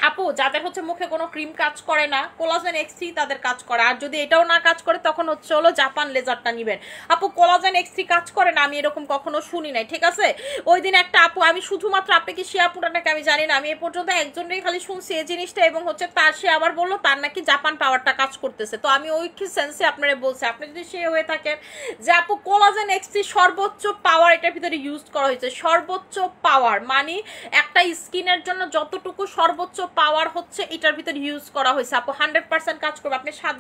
আপু যাদের হচ্ছে মুখে কোনো ক্রিম কাজ করে না, কোলাজেন X3 তাদের কাজ করে। আর যদি এটাও না কাজ করে তখন হচ্ছে হলো জাপান লেজারটা নিবেন। আপু কোলাজেন X3 কাজ করে না, আমি এরকম কখনো শুনি নাই। ঠিক আছে, ওই দিন একটা আপু, আমি শুধুমাত্র আপনি কি শেয়ার পুটা নাকি আমি জানি না, আমি এ পর্যন্ত একজনেরই খালি শুনছি এই জিনিসটা, এবং হচ্ছে তার সে আবার বললো তার নাকি জাপান পাওয়ারটা কাজ করতেছে। তো আমি ওই সেন্সে আপনারা বলছি, আপনি যদি সে হয়ে থাকেন যে আপু কোলাজেন X3 সর্বোচ্চ পাওয়ার এটার ভিতরে ইউজ করা হয়েছে, সর্বোচ্চ পাওয়ার মানে একটা স্কিনের জন্য যতটুকু সর্বোচ্চ পাওয়ার হচ্ছে এটার ভিতরে ইউজ করা হয়েছে আপু, 100% কাজ করবে। আপনি 7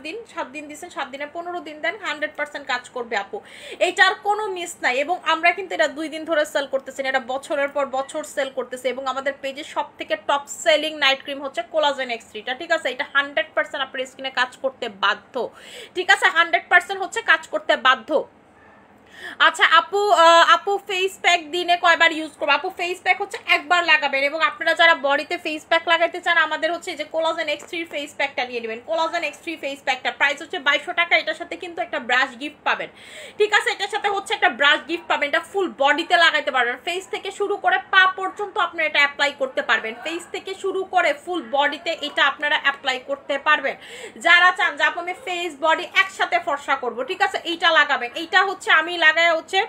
দিন দিচ্ছেন, 7 দিনে 15 দিন দেন, 100% কাজ করবে আপু, এইটার কোনো মিস নাই। এবং আমরা কিন্তু এটা 2 দিন ধরে সেল করতেছি, এটা বছরের পর বছর সেল করতেছে। এবং আমাদের পেজে সব থেকে টপ সেলিং নাইট ক্রিম হচ্ছে কোলাজেন X3 টা। ঠিক আছে, এটা 100% আপনার স্কিনে কাজ করতে বাধ্য। ঠিক আছে, 100% হচ্ছে কাজ করতে বাধ্য। আচ্ছা আপু, আপু ফেস প্যাক দিনে কয়বার ইউজ করবো? আপু ফেস প্যাক হচ্ছে একবার লাগাবেন। এবং আপনারা যারা বডিতে ফেস প্যাক লাগাইতে চান, আমাদের হচ্ছে যে কোলাজেন X3 ফেস প্যাকটা নিয়ে নেবেন। কোলাজেন X3 ফেস প্যাকটা প্রাইস হচ্ছে 2200 টাকা। এটার সাথে কিন্তু একটা ব্রাশ গিফট পাবেন। ঠিক আছে, এটার সাথে হচ্ছে একটা ব্রাশ গিফট পাবেন। এটা ফুল বডিতে লাগাইতে পারবেন, ফেস থেকে শুরু করে পা পর্যন্ত আপনারা এটা অ্যাপ্লাই করতে পারবেন। ফেস থেকে শুরু করে ফুল বডিতে এটা আপনারা অ্যাপ্লাই করতে পারবেন। যারা চান যে আপু আমি ফেস বডি একসাথে ফর্সা করব, ঠিক আছে, এইটা লাগাবেন। এইটা হচ্ছে আমি লাগাই হচ্ছে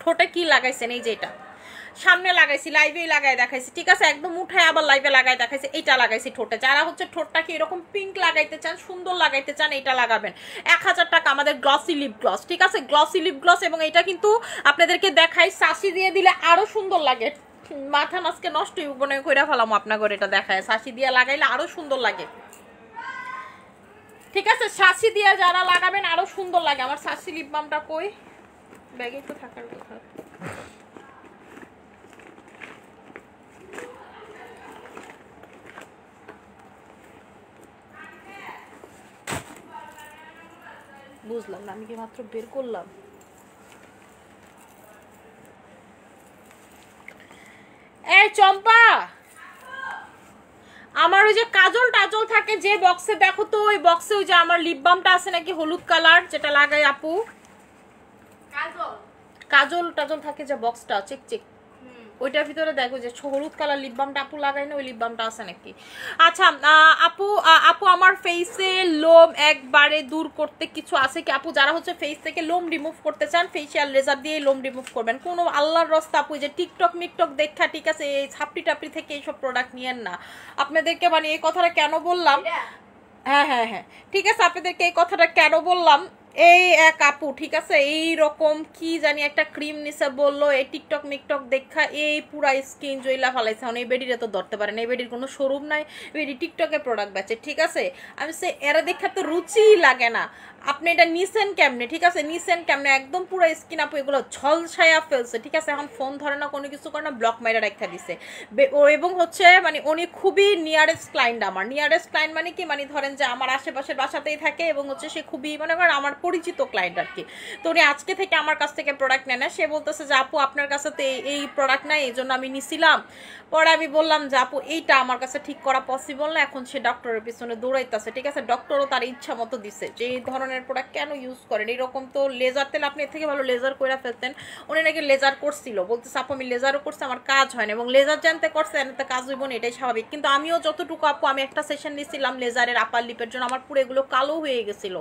ঠোঁটে কি লাগাইছেন, এই যে এটা সামনে লাগাইছি, লাইভেই লাগাই দেখাইছি। ঠিক আছে, একদম উঠায় আবার লাইভে লাগাই দেখাইছি, এইটা লাগাইছি ঠোঁটে। যারা হচ্ছে ঠোঁটটাকে এরকম পিঙ্ক লাগাইতে চান, সুন্দর লাগাইতে চান, এইটা লাগাবেন। 1000 টাকা আমাদের গ্লসি লিপ গ্লস। ঠিক আছে, গ্লসি লিপ গ্লস। এবং এটা কিন্তু আপনাদেরকে দেখাই, শাসি দিয়ে দিলে আরো সুন্দর লাগে। মাথা মাছকে নষ্ট মনে করে ফেলাম আপনার ঘরে, এটা দেখায় শাসি দিয়ে লাগাইলে আরো সুন্দর লাগে। ঠিক আছে, শাসি দিয়ে যারা লাগাবেন আরো সুন্দর লাগে। আমার শাসি লিপ বামটা কই, ব্যাগে তো থাকার কথা। বুঝলাম না, আমি কি মাত্র বের করলাম। এই চম্পা, আমার ওই যে কাজল টাজল থাকে যে বক্সে, দেখো তো ওই বক্সে ওই যে আমার লিপ বামটা আছে নাকি হলুদ কালার, যেটা লাগাই আপু। কাজল টাজল থাকে যে বক্সটা চেক চেক, ওইটার ভিতরে দেখো যে হলুদ কালার লিপ বামটা আপু লাগাই না, ওই লিপ বামটা আছে নাকি। আচ্ছা আপু, আপু আমার ফেসে লোম একবারে দূর করতে কিছু আছে কি? আপু যারা হচ্ছে ফেস থেকে লোম রিমুভ করতে চান, ফেসিয়াল লেজার দিয়ে লোম রিমুভ করবেন। কোনো আল্লাহর রাস্তা আপু যে টিকটক মিকটক দেখা, ঠিক আছে, এই ছাপড়ি টাপড়ি থেকে এইসব প্রোডাক্ট নিয়েন না। আপনাদেরকে মানে এই কথাটা কেন বললাম, হ্যাঁ হ্যাঁ হ্যাঁ, ঠিক আছে, আপনাদেরকে এই কথাটা কেন বললাম, এই এক আপু, ঠিক আছে, এই রকম কি জানি একটা ক্রিম নিছে বললো, এই টিকটক মিকটক দেখা এই পুরা স্কিন জইলা ফেলাইছে। এই বেডিরে তো ধরতে পারে না, এই বেডির কোনো শোরুম নাই, বেডি টিকটকে প্রোডাক্ট বেচে। ঠিক আছে, আমি সে এরা দেখা তো রুচিই লাগে না। আপনি এটা নিছেন কেমনে? ঠিক আছে, নিছেন কেমনে? একদম পুরো স্কিন আপু এগুলো ঝলসায়া ফেলছে। ঠিক আছে, এখন ফোন ধরে না, কোনো কিছু করে না, ব্লক মাইরা রেখা দিছে। এবং হচ্ছে মানে উনি খুবই নিয়ারেস্ট ক্লায়েন্ট আমার। নিয়ারেস্ট ক্লায়েন্ট মানে কি, মানে ধরেন যে আমার আশেপাশের বাসাতেই থাকে, এবং হচ্ছে সে খুবই মনে করেন আমার পরিচিত ক্লায়েন্ট আর কি। তো উনি আজকে থেকে আমার কাছ থেকে প্রোডাক্ট নেয় না। সে বলতেছে যে আপু আপনার কাছে তো এই প্রোডাক্ট নাই, এই জন্য আমি নিছিলাম। পরে আমি বললাম যে আপু এইটা আমার কাছে ঠিক করা পসিবল না, এখন সে ডক্টরের পিছনে দৌড়াইতেছে। ঠিক আছে, ডক্টরও তার ইচ্ছা মতো দিছে যে এই ধরনের প্রোডাক্ট কেন ইউজ করেন, এরকম তো লেজার তেল আপনি এর থেকে ভালো লেজার করে ফেলতেন। উনি নাকি লেজার করছিল, বলতেছে আপু আমি লেজারও করছি, আমার কাজ হয় না। এবং লেজার জানতে করছে এতে কাজ হইব না, এটাই স্বাভাবিক। কিন্তু আমিও যতটুকু আপু, আমি একটা সেশন নিয়েছিলাম লেজারের আপার লিপের জন্য, আমার পুরো এগুলো কালো হয়ে গেছিল।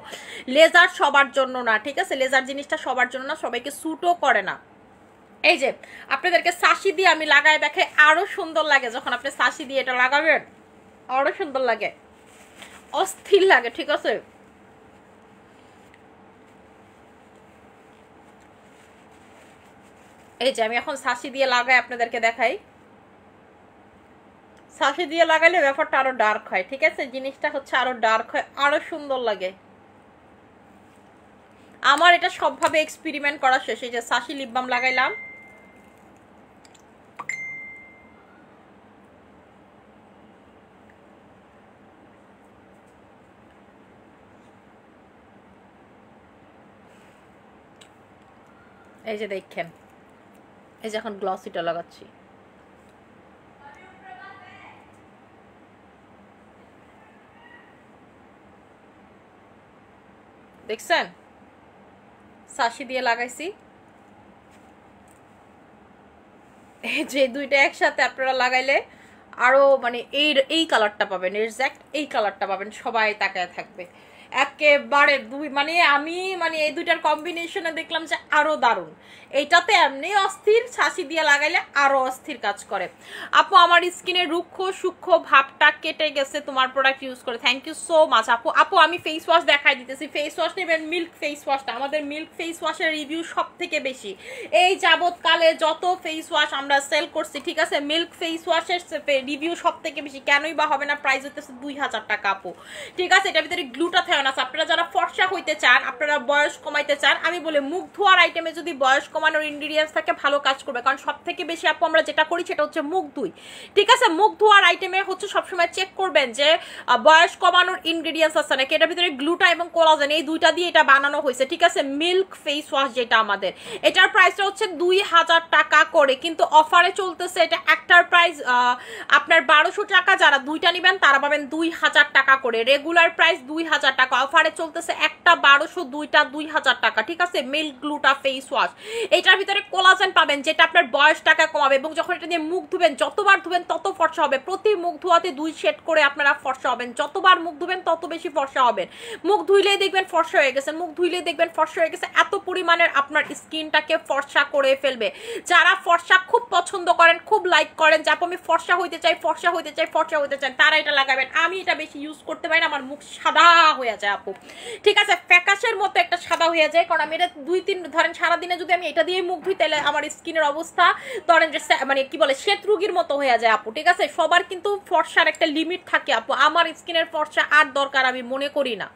লেজার সবার জন্য না, ঠিক আছে, লেজার জিনিসটা সবার জন্য না, সবাইকে স্যুটও করে না। এই যে আপনাদেরকে শাসি দিয়ে আমি লাগাই দেখে আরো সুন্দর লাগে, যখন আপনি শাসি দিয়ে এটা লাগাবেন আরো সুন্দর লাগে, অস্থির লাগে। ঠিক আছে, এই যে আমি এখন শাসি দিয়ে লাগাই আপনাদেরকে দেখাই। শাসি দিয়ে লাগাইলে ব্যাপারটা আরো ডার্ক হয়। ঠিক আছে, জিনিসটা হচ্ছে আরো ডার্ক হয়, আরো সুন্দর লাগে। আমার এটা সবভাবে এক্সপেরিমেন্ট করা শেষ। এই যে শাসি লিপ বাম লাগাইলাম, এই যে দেখেন, এই যে এখন গ্লসিটা লাগাচ্ছি, দেখছেন সাশি দিয়ে লাগাইছি। যে দুইটা একসাথে আপনারা লাগাইলে আরো মানে এই কালারটা পাবেন, এক্স্যাক্ট এই কালারটা পাবেন, সবাই তাকায় থাকবে একেবারে। মানে আমি মানে এই দুইটার কম্বিনেশনে দেখলাম যে আরো দারুণ। এইটাতে এমনি অস্থির, ছাসি দিয়ে লাগাইলে আরো অস্থির কাজ করে। আপু আমার স্কিনের রুক্ষ সূক্ষ্ম ভাবটা কেটে গেছে তোমার প্রোডাক্ট ইউজ করে, থ্যাংক ইউ সো মাচ আপু। আপু আমি ফেস ওয়াশ দেখাই দিতেছি, ফেস ওয়াশ নেবেন মিল্ক ফেস ওয়াশটা, আমাদের মিল্ক ফেস ওয়াশের রিভিউ সব থেকে বেশি এই যাবৎকালে যত ফেস ওয়াশ আমরা সেল করছি, ঠিক আছে, মিল্ক ফেস ওয়াশের রিভিউ সব থেকে বেশি। কেনই বা হবে না, প্রাইস হইতেছে 2000 টাকা আপু, ঠিক আছে। এটার ভিতরে গ্লুটাথিয়ন আছে। আপনারা যারা ফর্সা হইতে চান, আপনারা বয়স কমাইতে চান, আমি বলি মুখ ধোয়ার আইটেমে যদি বয়স কমানোর ইনগ্রিডিয়েন্টস থাকে ভালো কাজ করবে, কারণ সব থেকে বেশি আপু আমরা যেটা করি সেটা হচ্ছে মুখ ধুই, ঠিক আছে। মুখ ধোয়ার আইটেমে হচ্ছে সবসময় চেক করবেন যে বয়স কমানোর ইনগ্রিডিয়েন্টস আছে নাকি। এটার ভিতরে গ্লুটা এবং কোলাজেন এই দুইটা দিয়ে এটা বানানো হয়েছে, ঠিক আছে। মিল্ক ফেস ওয়াশ যেটা আমাদের, এটার প্রাইসটা হচ্ছে 2000 টাকা করে, কিন্তু অফারে চলতেছে এটা একটার প্রাইস আপনার 1200 টাকা। যারা দুইটা নেবেন তারা পাবেন 2000 টাকা করে, রেগুলার প্রাইস 2000 টাকা, অফারে চলতেছে একটা 1200, দুইটা 2000 টাকা, ঠিক আছে। মিল্ক গ্লুটা ফেস ওয়াশ, এটার ভিতরে কোলাজেন পাবেন যেটা আপনার বয়সটাকে কমাবে, এবং যখন এটা দিয়ে মুখ ধুবেন যতবার ধুবেন তত ফর্সা হবে। প্রতি মুখ ধোয়াতে 2 সেট করে আপনারা ফর্সা হবেন, যতবার মুখ ধুবেন তত বেশি ফর্সা হবেন। মুখ ধুইলেই দেখবেন ফর্সা হয়ে গেছে, মুখ ধুইলেই দেখবেন ফর্সা হয়ে গেছে, এত পরিমাণের আপনার স্কিনটাকে ফর্সা করে ফেলবে। যারা ফর্সা খুব পছন্দ করেন, খুব লাইক করেন, যে আমি ফর্সা হইতে চাই, ফর্সা হইতে চাই, ফর্সা হইতে চান, তারা এটা লাগাবেন। আমি এটা বেশি ইউজ করতে পারি না, আমার মুখ সাদা হয়ে যায় আপু, ঠিক আছে, ফ্যাকাশের মতো একটা সাদা হয়ে যায়, কারণ আমি এটা 2-3 ধরেন সারাদিনে যদি আমি এটা দিয়ে মুখ ধুই তাহলে আমার স্কিনের অবস্থা ধরেন যে মানে কি বলে শ্বেত রোগীর মতো হয়ে যায় আপু, ঠিক আছে। সবার কিন্তু ফর্সার একটা লিমিট থাকে আপু, আমার স্কিনের ফর্সা আর দরকার আমি মনে করি না।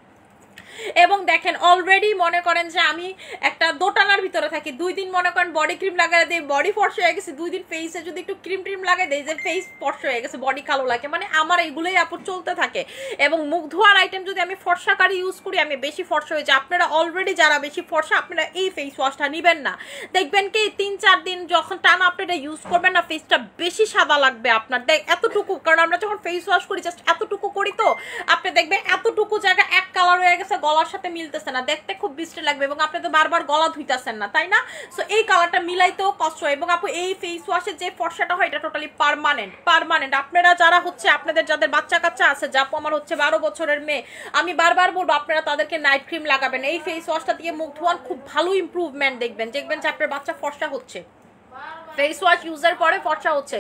এবং দেখেন অলরেডি মনে করেন যে আমি একটা দোটানার ভিতরে থাকি, 2 দিন মনে করেন বডি ক্রিম লাগাই দিই, বডি ফর্সা হয়ে গেছে, 2 দিন ফেসে যদি একটু ক্রিম ট্রিম লাগাই দেয় যে ফেস ফর্সা হয়ে গেছে, বডি কালো লাগে, মানে আমার এইগুলোই আপু চলতে থাকে। এবং মুখ ধোয়ার আইটেম যদি আমি ফর্সাকারি ইউজ করি আমি বেশি ফর্সা হয়ে যায়। আপনারা অলরেডি যারা বেশি ফর্সা আপনারা এই ফেস ওয়াশটা নেবেন না, দেখবেন কি 3-4 দিন যখন টানা আপনারা ইউজ করবেন না ফেসটা বেশি সাদা লাগবে আপনার, এতটুকু, কারণ আমরা যখন ফেস ওয়াশ করি জাস্ট এতটুকু করি, তো আপনি দেখবেন এতটুকু জায়গা এক কালার হয়ে গেছে, গলার সাথে মিলতেছে না, দেখতে খুব বিশ্রী লাগবে, এবং আপনি তো বারবার গলা ধুইতেছেন না, তাই না। সো এই কালারটা মিলাইতেও কষ্ট হয়। এবং আপু এই ফেস ওয়াশের যে ফর্সাটা হয় এটা টোটালি পার্মানেন্ট। আপনারা যারা হচ্ছে আপনাদের যাদের বাচ্চা কাচ্চা আছে, যা আপু আমার হচ্ছে 12 বছরের মেয়ে, আমি বারবার বলবো আপনারা তাদেরকে নাইট ক্রিম লাগাবেন, এই ফেস ওয়াশটা দিয়ে মুখ ধোয়ান, খুব ভালো ইমপ্রুভমেন্ট দেখবেন যে আপনার বাচ্চা ফর্সা হচ্ছে, ফেস ওয়াশ ইউজের পরে ফর্সা হচ্ছে।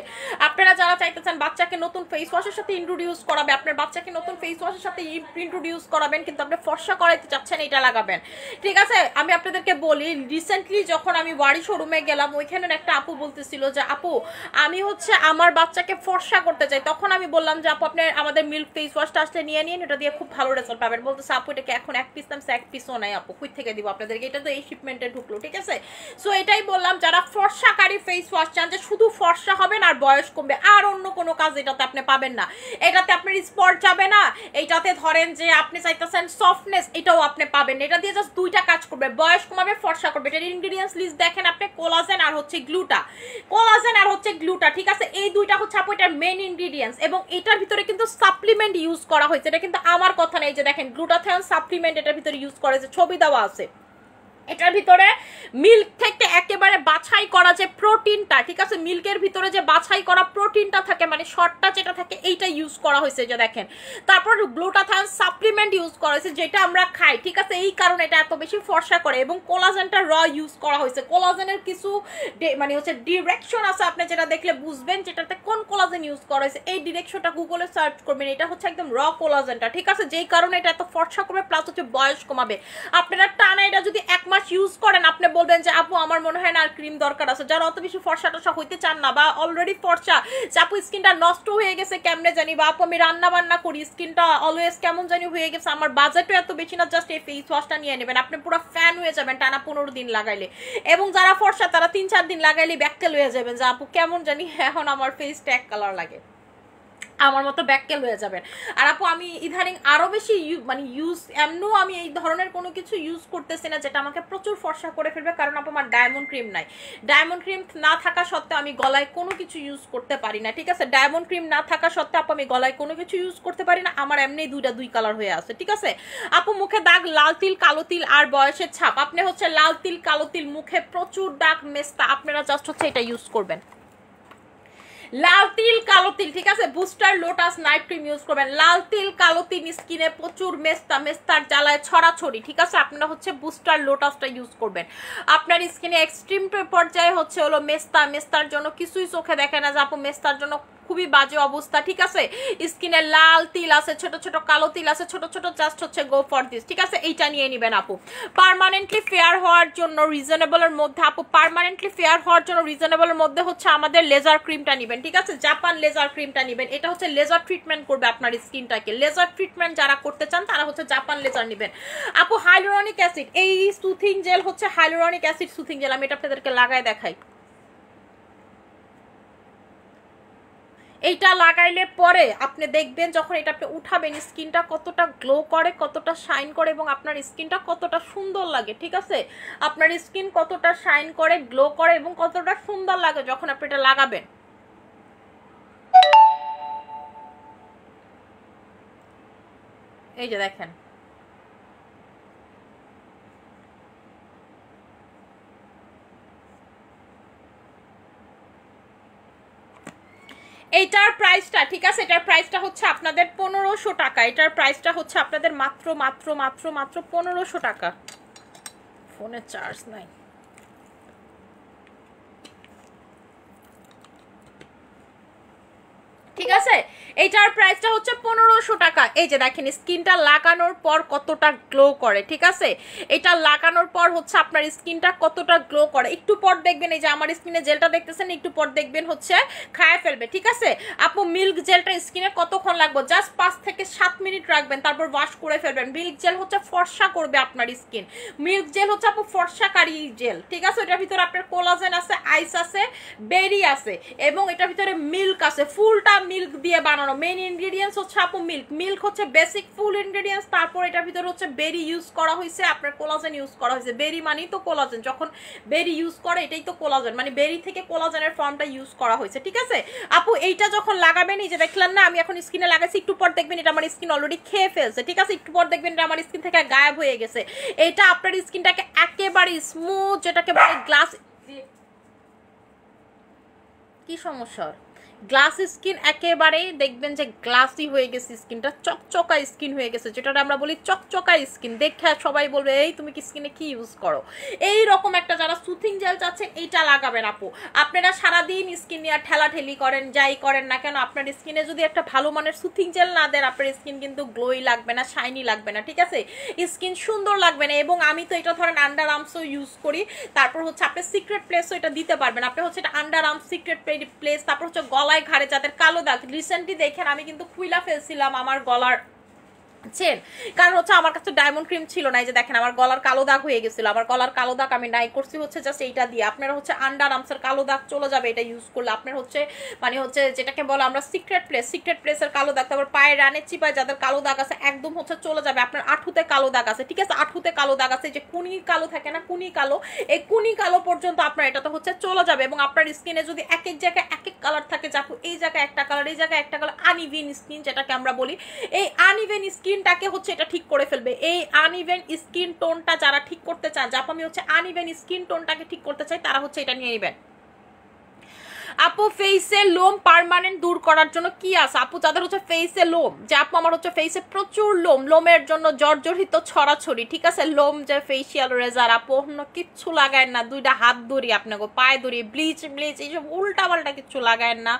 আপনারা যারা চাইতেছেন বাচ্চাকে নতুন ফেস ওয়াশের সাথে ইন্ট্রোডিউস করাবে, আপনার বাচ্চাকে নতুন ফেস ওয়াশের সাথে ইন্ট্রোডিউস করাবেন, কিন্তু আপনি ফর্সা করাইতে চাচ্ছেন, এটা লাগাবেন, ঠিক আছে। আমি আপনাদেরকে বলি, রিসেন্টলি যখন আমি ওয়ারি শোরুমে গেলাম, ওইখানে একটা আপু বলতেছিল যে আপু আমি হচ্ছে আমার বাচ্চাকে ফর্সা করতে চাই, তখন আমি বললাম যে আপু আপনি আমাদের মিল্ক ফেস ওয়াশটা আসলে নিয়ে নিন, এটা দিয়ে খুব ভালো রেজাল্ট পাবেন। বলতেছে আপু এটাকে এখন 1 পিস নামছে, 1 পিসও নাই আপু, কই থেকে দিব আপনাদেরকে, এটা তো এই শিপমেন্টে ঢুকলো, ঠিক আছে। সো এটাই বললাম, যারা ফর্সাকারী ফেস ওয়াশ চান যে শুধু ফর্সা হবেন আর বয়স কমবে, আর অন্য কোনো কাজ এটাতে আপনি পাবেন না, এটাতে আপনার স্পট যাবে না, এইটাতে ধরেন যে আপনি চাইতেছেন সফটনেস, এটাও আপনি পাবেন, এটা দিয়ে জাস্ট 2টা কাজ করবে, বয়স কমাবে, ফর্সা করবে। এটার ইনগ্রেডিয়েন্টস লিস্ট দেখেন আপনি, কোলাজেন আর হচ্ছে গ্লুটা, ঠিক আছে, এই 2টা হচ্ছে আপু এটার মেইন ইনগ্রেডিয়েন্টস। এবং এটার ভিতরে কিন্তু সাপ্লিমেন্ট ইউজ করা হয়েছে, এটা কিন্তু আমার কথা নেই, যে দেখেন গ্লুটাথিয়ন সাপ্লিমেন্ট এটার ভিতরে ইউজ করা হয়েছে, ছবি দেওয়া আছে। এটার ভিতরে মিল্ক থেকে একেবারে বাছাই করা যে প্রোটিনটা, ঠিক আছে, মিল্কের ভিতরে যে বাছাই করা প্রোটিনটা থাকে, মানে শর্টটা যেটা থাকে, এইটা ইউজ করা হয়েছে, যে দেখেন। তারপর গ্লুটাথায়ন সাপ্লিমেন্ট ইউজ করা হয়েছে, যেটা আমরা খাই, ঠিক আছে, এই কারণে এটা এত বেশি ফর্সা করে। এবং কোলাজেনটা র ইউজ করা হয়েছে, কোলাজেনের কিছু মানে হচ্ছে ডিরেকশন আছে, আপনি যেটা দেখলে বুঝবেন যেটাতে কোন কোলাজেন ইউজ করা হয়েছে, এই ডিরেকশনটা গুগলে সার্চ করবেন, এটা হচ্ছে একদম র কোলাজেনটা, ঠিক আছে, যেই কারণে এটা এত ফর্সা করবে, প্লাস হচ্ছে বয়স কমাবে। আপনারা টানা এটা যদি 1 মাস ইউজ করেন, আপনি বলবেন যে আপু আমার মনে হয় না আর ক্রিম দরকার আছে। যারা অত বেশি ফর্সা টর্সা হইতে চান না, বা অলরেডি ফর্সা, যে আপু স্কিনটা নষ্ট হয়ে গেছে কেমনে জানি, বা আপু আমি রান্না বান্না করি স্কিনটা অলওয়েজ কেমন জানি হয়ে গেছে, আমার বাজেটও এত বেশি না, জাস্ট এই ফেস ওয়াশটা নিয়ে নেবেন, আপনি পুরো ফ্যান হয়ে যাবেন টানা 15 দিন লাগাইলে। এবং যারা ফর্সা তারা 3-4 দিন লাগাইলে ব্যাকটেল হয়ে যাবেন যে আপু কেমন জানি এখন আমার ফেসটা এক কালার লাগে। আমার মতো ব্যাককেল হয়ে যাবেন। আর আপু আমি ইদানিং আরো বেশি মানে এমনও আমি এই ধরনের কোনো কিছু ইউজ করতেছি না যেটা আমাকে প্রচুর ফর্সা করে ফেলবে, কারণ আপু আমার ডায়মন্ড ক্রিম নাই। ডায়মন্ড ক্রিম না থাকা সত্ত্বেও আমি গলায় কোনো কিছু ইউজ করতে পারি না, ঠিক আছে? ডায়মন্ড ক্রিম না থাকা সত্ত্বেও আপু আমি গলায় কোনো কিছু ইউজ করতে পারি না, আমার এমনি দুই কালার হয়ে আছে, ঠিক আছে? আপু মুখে দাগ, লাল তিল, কালো তিল আর বয়সের ছাপ, আপনি হচ্ছে লাল তিল, কালো তিল, মুখে প্রচুর দাগ, মেস্তা, আপনারা জাস্ট হচ্ছে এটা ইউজ করবেন। লাল তিল, কালো তিল, ঠিক আছে? Booster lotus night cream use করবেন। লাল তিল, কালো তিল, স্কিনে প্রচুর মেস্তা, মেস্তার জ্বালায় ছড়াছড়ি, ঠিক আছে? আপনারা হচ্ছে বুস্টার লোটাসটা ইউজ করবেন। আপনার স্কিনে এক্সট্রিম পর্যায়ে হচ্ছে হলো মেস্তা, মেস্তার জন্য কিছুই চোখে দেখে না যে আপু মেস্তার জন্য খুবই বাজে অবস্থা, ঠিক আছে? স্কিনে লাল তিল আছে, ছোট ছোট কালো তিল আছে, ছোট ছোট, জাস্ট হচ্ছে গো ফর দিস, ঠিক আছে? এইটা নিয়ে নেবেন আপু। পার্মানেন্টলি ফেয়ার হওয়ার জন্য রিজনেবলের মধ্যে আপু, পার্মানেন্টলি ফেয়ার হওয়ার জন্য রিজনেবলের মধ্যে হচ্ছে আমাদের লেজার ক্রিমটা নেবেন, ঠিক আছে? জাপান লেজার ক্রিমটা নেবেন। এটা হচ্ছে লেজার ট্রিটমেন্ট করবে আপনার স্কিনটাকে। লেজার ট্রিটমেন্ট যারা করতে চান তারা হচ্ছে জাপান লেজার নেবেন আপু। হাইলুরনিক অ্যাসিড, এই সুথিং জেল হচ্ছে হাইলুরনিক অ্যাসিড সুথিং জেল, আমি এটা আপনাদেরকে লাগায় দেখাই। এইটা লাগাইলে পরে আপনি দেখবেন যখন এটা আপনি উঠাবেন স্কিনটা কতটা গ্লো করে, কতটা শাইন করে এবং আপনার স্কিনটা কতটা সুন্দর লাগে, ঠিক আছে? আপনার স্কিন কতটা শাইন করে, গ্লো করে এবং কতটা সুন্দর লাগে যখন আপনি এটা লাগাবেন। এই যে দেখেন, এইটার প্রাইসটা, ঠিক আছে? এটার প্রাইসটা হচ্ছে আপনাদের 1500 টাকা। এটার প্রাইসটা হচ্ছে আপনাদের মাত্র মাত্র মাত্র মাত্র 1500 টাকা। ফোনে চার্জ নাই। ঠিক আছে, এইটার প্রাইসটা হচ্ছে 1500 টাকা। এই যে দেখেন স্কিনটা লাগানোর পর কতটা গ্লো করে, ঠিক আছে? এটা লাগানোর পর হচ্ছে আপনার স্কিনটা কতটা গ্লো করে। একটু পর দেখবেন এই যে আমার স্কিনে জেলটা দেখতেছেন, একটু পর দেখবেন হচ্ছে খায় ফেলবে, ঠিক আছে? আপু মিল্ক জেলটা স্কিনে কতক্ষণ লাগবে? জাস্ট 5 থেকে 7 মিনিট রাখবেন, তারপর ওয়াশ করে ফেলবেন। মিল্ক জেল হচ্ছে ফর্সা করবে আপনার স্কিন। মিল্ক জেল হচ্ছে আপু ফর্সাকারী জেল, ঠিক আছে? এটার ভিতরে আপনার কোলাজেন আছে, আইস আছে, বেরি আছে এবং এটার ভিতরে মিল্ক আছে, ফুলটা মিল্ক দিয়ে বানানো। মেইন ইনগ্রেডিয়েন্টস হচ্ছে আপু মিল্ক। মিল্ক হচ্ছে বেসিক ফুল ইনগ্রেডিয়েন্টস। তারপর এটার ভিতরে হচ্ছে বেরি ইউজ করা হয়েছে, আপনার কোলাজেন ইউজ করা হয়েছে। বেরি মানেই তো কোলাজেন, যখন বেরি ইউজ করে এটাই তো কোলাজেন, মানে বেরি থেকে কোলাজেনের ফর্মটা ইউজ করা হয়েছে, ঠিক আছে? আপু এইটা যখন লাগাবেন, এই যে দেখলেন না আমি এখন স্কিনে লাগাইছি, একটু পর দেখবেন এটা আমার স্কিন অলরেডি খেয়ে ফেলছে, ঠিক আছে? একটু পর দেখবেন এটা আমার স্কিন থেকে গায়েব হয়ে গেছে। এটা আপনার স্কিনটাকে একেবারে স্মুথ, যেটাকে বলে গ্লাস। কি সমস্যা? গ্লাস স্কিন একেবারেই দেখবেন যে গ্লাসি হয়ে গেছে, স্কিনটা চকচকা স্কিন হয়ে গেছে, যেটা আমরা বলি চকচকা স্কিন। দেখে সবাই বলবে এই তুমি কি স্কিনে কি ইউজ করো। এই রকম একটা যারা সুথিং জেল চাচ্ছেন এইটা লাগাবেন আপু। আপনারা সারাদিন স্কিন নিয়ে ঠেলাঠেলি করেন, যাই করেন না কেন, আপনার স্কিনে যদি একটা ভালো মানের সুথিং জেল না দেন আপনার স্কিন কিন্তু গ্লোই লাগবে না, শাইনি লাগবে না, ঠিক আছে? স্কিন সুন্দর লাগবে না। এবং আমি তো এটা ধরেন আন্ডার আর্মসও ইউজ করি, তারপর হচ্ছে আপনি সিক্রেট প্লেসও এটা দিতে পারবেন। আপনি হচ্ছে এটা আন্ডার আর্মস, সিক্রেট প্লেস, তারপর হচ্ছে গলায় ঘাড়ে যাদের কালো দাগ, রিসেন্টলি দেখেন আমি কিন্তু খুইলা ফেলছিলাম আমার গলার চেন, কারণ হচ্ছে আমার কাছে ডায়মন্ড ক্রিম ছিল না। এই যে দেখেন আমার গলার কালো দাগ হয়ে গেছিল, আমার গলার কালো দাগ আমি নাই করছি হচ্ছে জাস্ট এইটা দিয়ে। আপনারা হচ্ছে আন্ডার আর্মসের কালো দাগ চলে যাবে এটা ইউজ করলে। আপনার হচ্ছে মানে হচ্ছে যেটাকে বলে আমরা সিক্রেট প্লেসের কালো দাগ, তারপর পায়ের রানের চিপায় যাদের কালো দাগ আছে একদম হচ্ছে চলে যাবে। আপনার আঁঠুতে কালো দাগ আছে, ঠিক আছে? আঁঠুতে কালো দাগ আছে, যে কুনি কালো থাকে না, কুনি কালো, এই কুনি কালো পর্যন্ত আপনার এটা তো হচ্ছে চলে যাবে। এবং আপনার স্কিনে যদি এক এক জায়গায় এক এক কালার থাকে, যাপু এই জায়গায় একটা কালার, এই জায়গায় একটা কালার, আনইভেন স্কিন যেটাকে আমরা বলি, এই আনইভেন স্কিনটাকে হচ্ছে এটা ঠিক করে ফেলবে। এই আনইভেন স্কিন টোনটা যারা ঠিক করতে চান, যাপু আমি হচ্ছে আনইভেন স্কিন টোনটাকে ঠিক করতে চাই, তারা হচ্ছে এটা নিয়ে নেবেন। আপু ফেসে লোম পার্মানেন্ট দূর করার জন্য কি আছে? আপু যাদের হচ্ছে ফেসে লোম, যে আপু আমার হচ্ছে ফেসে প্রচুর লোম, লোমের জন্য জর্জরিত ছড়াছড়ি, ঠিক আছে? লোম যে ফেসিয়াল রেজার আপু অন্য কিচ্ছু লাগায় না, দুইটা হাত ধরি আপনাকে পায়ে ধরি, ব্লিচ এইসব উল্টা পাল্টা কিচ্ছু লাগায় না,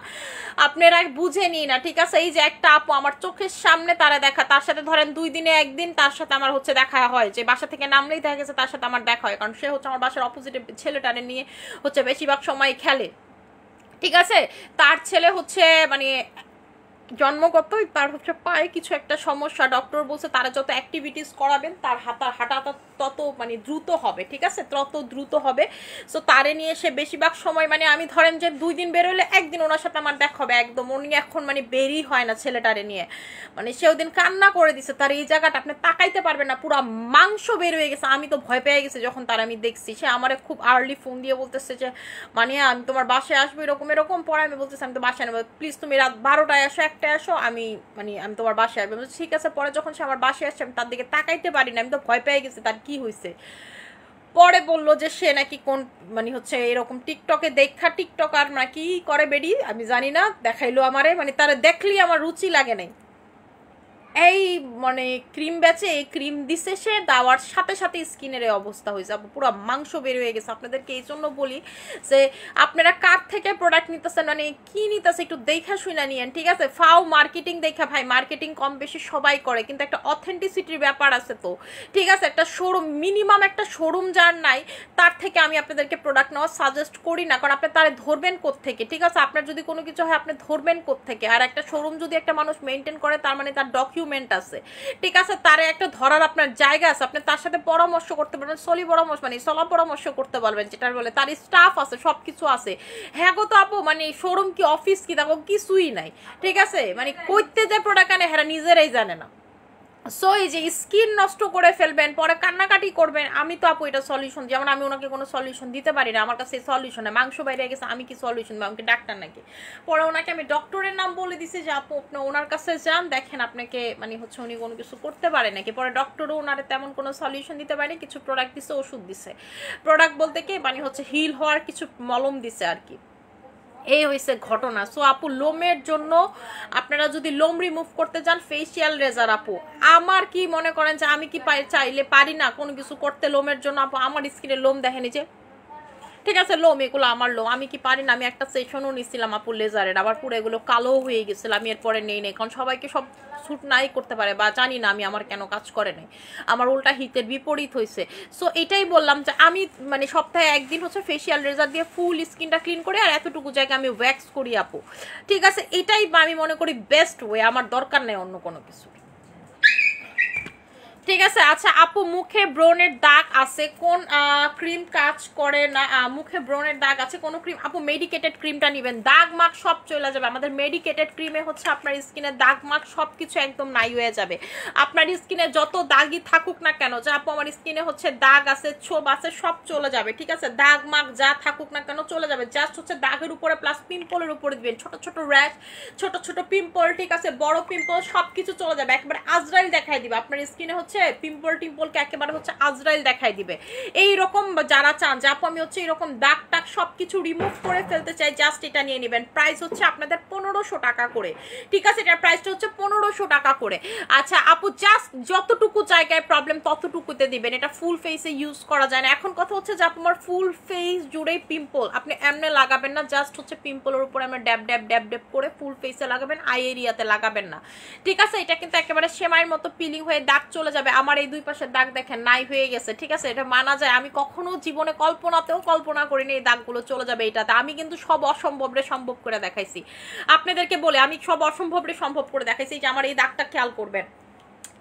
আপনারা বুঝে নিই না, ঠিক আছে? এই যে একটা আপু আমার চোখের সামনে তারা দেখা, তার সাথে ধরেন 2 দিনে একদিন তার সাথে আমার হচ্ছে দেখা হয়, যে বাসা থেকে নামলেই দেখা গেছে তার সাথে আমার দেখা হয়, কারণ সে হচ্ছে আমার বাসার অপোজিটে ছেলেটারে নিয়ে হচ্ছে বেশিরভাগ সময় খেলে, ঠিক আছে? তার ছেলে হচ্ছে মানে জন্মগতই তার হচ্ছে পায়ে কিছু একটা সমস্যা, ডক্টর বলছে তারা যত অ্যাক্টিভিটিস করাবেন তার হাঁটা তত মানে দ্রুত হবে, ঠিক আছে, তত দ্রুত হবে। সো তারে নিয়ে সে বেশিরভাগ সময় মানে আমি ধরেন যে 2 দিন বেরোলে একদিন ওনার সাথে আমার দেখা হবে একদম, উনি এখন মানে বেরই হয় না ছেলেটারে নিয়ে, মানে সে ওদিন কান্না করে দিছে, তার এই জায়গাটা আপনি তাকাইতে পারবেন না, পুরো মাংস বের হয়ে গেছে। আমি তো ভয় পেয়ে গেছি যখন তার আমি দেখছি, সে আমারে খুব আর্লি ফোন দিয়ে বলতেছে যে মানে আমি তোমার বাসায় আসবো এরকম এরকম, পরে আমি বলতেছি আমি তো বাসায় নেবো, প্লিজ তুমি রাত 12টায় আসো, 1টায় আসো, আমি মানে আমি তোমার বাসায় আসবো, ঠিক আছে। পরে যখন সে আমার বাসায় আসছে আমি তার দিকে তাকাইতে পারি না, আমি তো ভয় পেয়ে গেছি তার কি হয়েছে। পরে বললো যে সে নাকি কোন মানে হচ্ছে এরকম টিকটকে দেখা, টিকটকার নাকি করে বেডি আমি জানি না, দেখাইলো আমারে, মানে তারা দেখলেই আমার রুচি লাগে নাই। এই মানে ক্রিম বেচে, এই ক্রিম দিছে সে, দেওয়ার সাথে সাথে স্কিনের এই অবস্থা হয়েছে, পুরো মাংস বের হয়ে গেছে। আপনাদেরকে এই জন্য বলি যে আপনারা কার থেকে প্রোডাক্ট নিতেছেন মানে কি নিতেছে একটু দেখা শুনে নিয়েন, ঠিক আছে। ফাও মার্কেটিং দেখা, ভাই মার্কেটিং কম বেশি সবাই করে, কিন্তু একটা অথেন্টিসিটির ব্যাপার আছে তো, ঠিক আছে। একটা শোরুম মিনিমাম একটা শোরুম যার নাই তার থেকে আমি আপনাদেরকে প্রোডাক্ট নেওয়া সাজেস্ট করি না, কারণ আপনি তারে ধরবেন কোত্থেকে, ঠিক আছে। আপনার যদি কোনো কিছু হয় আপনি ধরবেন কোত্থেকে, আর একটা শোরুম যদি একটা মানুষ মেনটেন করে তার মানে তার ডকুমেন্ট আছে, ঠিক আছে, তারে একটা ধরার আপনার জায়গা আছে, আপনি তার সাথে পরামর্শ করতে পারবেন, সলি পরামর্শ মানে সলা পরামর্শ করতে পারবেন, যেটা বলে তার স্টাফ আছে, সব কিছু আছে। হ্যাঁ গো তো আপু মানে শোরুম কি অফিস কি দেখো কিছুই নাই, ঠিক আছে, মানে কইতে যে প্রোডাক্ট আনে হেরা নিজেরাই জানে না। সো এই যে স্কিন নষ্ট করে ফেলবেন, পরে কান্নাকাটি করবেন, আমি তো আপু এটা সলিউশন, যেমন আমি ওনাকে কোনো সলিউশন দিতে পারি না, আমার কাছে সলিউশন মাংস বাইরে গেছে, আমি কি সলিউশন দেবো, আমাকে ডাক্তার নাকি। পরে ওনাকে আমি ডক্টরের নাম বলে দিছি যে আপু আপনি ওনার কাছে যান, দেখেন আপনাকে মানে হচ্ছে উনি কোনো কিছু করতে পারে নাকি। পরে ডক্টরও ওনারে তেমন কোনো সলিউশন দিতে পারেনি, কিছু প্রোডাক্ট দিছে, ওষুধ দিছে, প্রোডাক্ট বলতে কি মানে হচ্ছে হিল হওয়ার কিছু মলম দিছে আর কি, এই হয়েছে ঘটনা। সো আপু লোমের জন্য আপনারা যদি লোম রিমুভ করতে যান ফেসিয়াল রেজার আপু, আমার কি মনে করেন যে আমি কি চাইলে পারি না কোনো কিছু করতে লোমের জন্য আপু, আমার স্কিনে লোম দেখেনি যে, ঠিক আছে, লোম এগুলো আমার লোম, আমি কি পারি না। আমি একটা সেশনও নিছিলাম আপু লেজারের, আবার পুরো এগুলো কালো হয়ে গেছিল, আমি এরপরে নেই নেই, কারণ সবাইকে সব স্যুট নাই করতে পারে, বা জানি না আমি আমার কেন কাজ করে নাই, আমার উল্টা হিতের বিপরীত হয়েছে। সো এটাই বললাম যে আমি মানে সপ্তাহে একদিন হচ্ছে ফেসিয়াল রেজার দিয়ে ফুল স্কিনটা ক্লিন করি, আর এতটুকু জায়গায় আমি ওয়্যাক্স করি আপু, ঠিক আছে। এটাই আমি মনে করি বেস্ট ওয়ে, আমার দরকার নেই অন্য কোনো কিছু, ঠিক আছে। আচ্ছা আপু মুখে ব্রনের দাগ আছে, কোন ক্রিম কাজ করে না? মুখে ব্রনের দাগ আছে কোন ক্রিম? আপু মেডিকেটেড ক্রিমটা নেবেন, দাগ মার্ক সব চলে যাবে। আমাদের মেডিকেটেড ক্রিমে হচ্ছে আপনার স্কিনের দাগ মার্ক সব কিছু একদম নাই হয়ে যাবে। আপনার স্কিনে যত দাগই থাকুক না কেন, যে আপু আমার স্কিনে হচ্ছে দাগ আছে, ছোপ আছে, সব চলে যাবে, ঠিক আছে। দাগ মার্ক যা থাকুক না কেন চলে যাবে, জাস্ট হচ্ছে দাগের উপরে প্লাস পিম্পলের উপরে দিবেন, ছোট ছোট র্যাশ, ছোট ছোট পিম্পল, ঠিক আছে, বড় পিম্পল, সব কিছু চলে যাবে, একবারে আজরাইল দেখাই দিবে আপনার স্কিনে হচ্ছে পিম্পল টিম্পলকে একেবারে হচ্ছে আজরাইল দেখাই দিবে। এইরকম যারা চান যে আপু আমি হচ্ছে এরকম দাগ টাগ সবকিছু রিমুভ করে ফেলতে চাই, জাস্ট এটা নিয়ে নেবেন। প্রাইস হচ্ছে আপনাদের 1500 টাকা করে, ঠিক আছে, এটার প্রাইসটা হচ্ছে 1500 টাকা করে। আচ্ছা আপু জাস্ট যতটুকু জায়গায় প্রবলেম ততটুকুতে দিবেন, এটা ফুল ফেসে ইউজ করা যায় না। এখন কথা হচ্ছে যে আপনার ফুল ফেস জুড়েই পিম্পল, আপনি এমনি লাগাবেন না, জাস্ট হচ্ছে পিম্পলের উপরে আমরা ড্যাব ড্যাব ড্যাব ড্যাব করে ফুল ফেসে লাগাবেন, আই এরিয়াতে লাগাবেন না, ঠিক আছে। এটা কিন্তু একেবারে সেমাইয়ের মতো পিলিং হয়ে দাগ চলে যাবে। আমার এই 2 পাশের দাগ দেখেন নাই হয়ে গেছে, ঠিক আছে, এটা মানা যায়, আমি কখনো জীবনে কল্পনাতেও কল্পনা করিনি এই দাগগুলো চলে যাবে এটাতে। আমি কিন্তু সব অসম্ভবরে সম্ভব করে দেখাইছি, আপনাদেরকে বলে আমি সব অসম্ভবরে সম্ভব করে দেখাইছি, যে আমার এই দাগটা খেয়াল করবেন,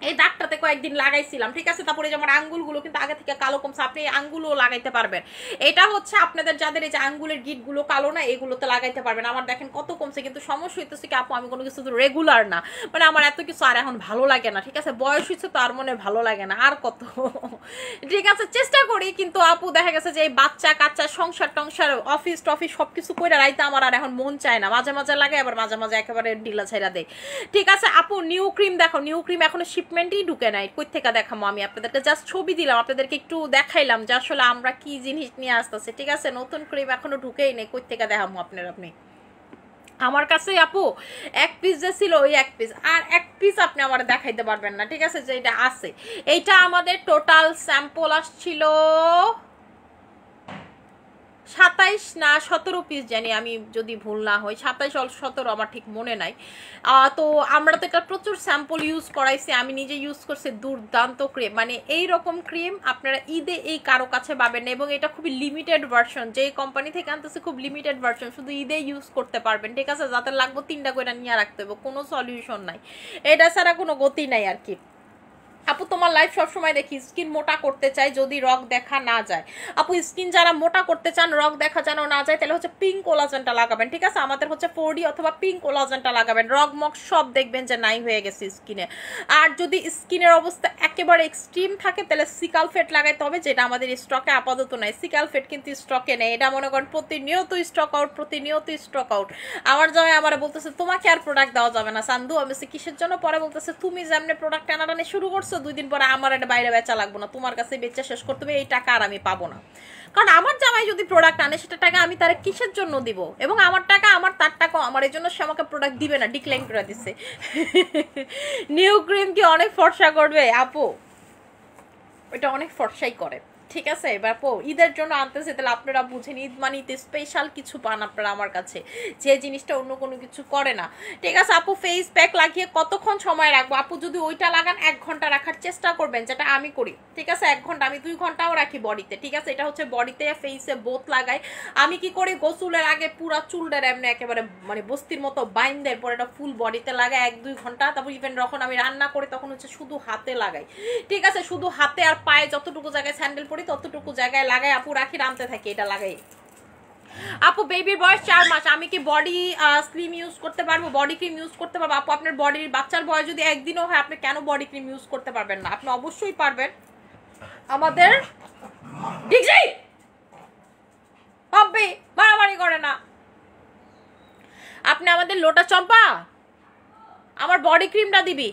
এই দাগটাতে কয়েকদিন লাগাইছিলাম, ঠিক আছে। তারপরে যে আমার আঙ্গুলগুলো কিন্তু আগে থেকে কালো কমছে, আপনি এই আঙ্গুলও লাগাইতে পারবেন। এটা হচ্ছে আপনাদের যাদের এই যে আঙ্গুলের গিটগুলো কালো না, এগুলোতে লাগাইতে পারবেন। আমার দেখেন কত কমছে, কিন্তু সমস্যা হইতেছে কি আপু আমি কোনো কিছু রেগুলার না, মানে আমার এত কিছু আর এখন ভালো লাগে না, ঠিক আছে, বয়স হচ্ছে তো আর মনে ভালো লাগে না আর কত, ঠিক আছে, চেষ্টা করি। কিন্তু আপু দেখা গেছে যে এই বাচ্চা কাচ্চা সংসার টংসার অফিস টফিস সবকিছু করে রাইতে আমার আর এখন মন চায় না, মাঝে মাঝে লাগে, আবার মাঝে মাঝে একেবারে ঢিলা ছাইরা দেয়, ঠিক আছে। আপু নিউ ক্রিম দেখো, নিউ ক্রিম এখনো শিপমেন্টই ঢুকে নাই, কই থেকে দেখাবো আমি আপনাদেরকে, জাস্ট ছবি দিলাম, আপনাদেরকে একটু দেখাইলাম যে আসলে আমরা কি জিনিস নিয়ে আসতেছি, ঠিক আছে। নতুন ক্রিম এখনো ঢুকেই নেই, কই থেকে দেখাবো আপনার আপনি আমার কাছে আপু 1 পিস যে ছিল ওই 1 পিস, আর 1 পিস আপনি আমার দেখাইতে পারবেন না, ঠিক আছে, যে এটা আছে। এইটা আমাদের টোটাল স্যাম্পল আসছিল 27 না 17 পিস জানি আমি, যদি ভুল না হয় 27 17 আমার ঠিক মনে নাই। তো আমরা তো এটা প্রচুর স্যাম্পল ইউজ করাইছি, আমি নিজে ইউজ করছি, দুর্দান্ত ক্রিম, মানে এইরকম ক্রিম আপনারা ঈদে এই কারো কাছে পাবেন না। এবং এটা খুবই লিমিটেড ভার্সন, যে কোম্পানি থেকে আনতেছে খুব লিমিটেড ভার্সন, শুধু ঈদে ইউজ করতে পারবেন, ঠিক আছে? যাতে লাগবে 3টা করে নিয়ে রাখতে হবে, কোনো সলিউশন নাই, এটা ছাড়া কোনো গতি নাই আর কি। আপু তোমার লাইফ সবসময় দেখি স্কিন মোটা করতে চাই, যদি রগ দেখা না যায়। আপু স্কিন যারা মোটা করতে চান, রগ দেখা যেন না যায়, তাহলে হচ্ছে পিঙ্ক কোলাজেনটা লাগাবেন, ঠিক আছে? আমাদের হচ্ছে 4D অথবা পিঙ্ক কোলাজেনটা লাগাবেন, রগ মগ সব দেখবেন যে নাই হয়ে গেছে স্কিনে। আর যদি স্কিনের অবস্থা একেবারে এক্সট্রিম থাকে, তাহলে সিকালফেট লাগাইতে হবে, যেটা আমাদের স্টকে আপাতত নাই। সিকালফেট কিন্তু স্টকে নেই, এটা মনে করেন প্রতিনিয়ত স্টক আউট, প্রতিনিয়ত স্টক আউট। আমার জামাই আমার বলতেছে তোমাকে আর প্রোডাক্ট দেওয়া যাবে না সান্দু, আমি কিসের জন্য? পরে বলতেছে তুমি যেমনি প্রোডাক্ট টানাটানি শুরু করছো, 2 দিন পরে আমার এটা বাইরে বেচা লাগবো না, তোমার কাছে বেচা শেষ করতে হবে, এই টাকা আর আমি পাবো না। কারণ আমার জামাই যদি প্রোডাক্ট আনে, সেটা টাকা আমি তার কিসের জন্য দিব? এবং আমার টাকা আমার, তার টাকা আমার, এই জন্য সে আমাকে প্রোডাক্ট দিবে না, ডিক্লাইন করে দিচ্ছে। নিউ ক্রিম কি অনেক ফর্সা করবে আপু? এটা অনেক ফর্সাই করে, ঠিক আছে? এবার ঈদের জন্য আনতেছে, তাহলে আপনারা বুঝেন ঈদ মানিতে স্পেশাল কিছু পান আপনারা আমার কাছে, যে জিনিসটা অন্য কোনো কিছু করে না, ঠিক আছে? আপু ফেস প্যাক লাগিয়ে কতক্ষণ সময় রাখবো? আপু যদি ওইটা লাগান 1 ঘন্টা রাখার চেষ্টা করবেন, যেটা আমি করি, ঠিক আছে? 1 ঘন্টা, আমি 2 ঘন্টাও রাখি বডিতে, ঠিক আছে? এটা হচ্ছে বডিতে ফেসে বোথ লাগাই। আমি কি করি, গোসলের আগে পুরা চুলটার এমনি একেবারে মানে বস্তির মতো বাইন দেয়, পরে এটা ফুল বডিতে লাগাই 1-2 ঘন্টা। তারপর ইভেন যখন আমি রান্না করি তখন হচ্ছে শুধু হাতে লাগাই, ঠিক আছে? শুধু হাতে আর পায়ে যতটুকু জায়গায় স্যান্ডেল পরি ততটুকু জায়গায় লাগাই, আপু রাখি, রানতে থাকি, এটা লাগাই। আপু বেবির বয়স 4 মাস, আমি কি বডি স্লিম ইউজ করতে পারবো, বডি ক্রিম ইউজ করতে পারবো? আপু আপনার বডির বাচ্চার বয়স যদি 1 দিনও হয়, আপনি কেন বডি ক্রিম ইউজ করতে পারবেন না? আপনি অবশ্যই পারবেন। আমাদের ডিগ্রি হবে, বাড়াবাড়ি করে না। আপনি আমাদের লোটা চম্পা, আমার বডি ক্রিমটা দিবি।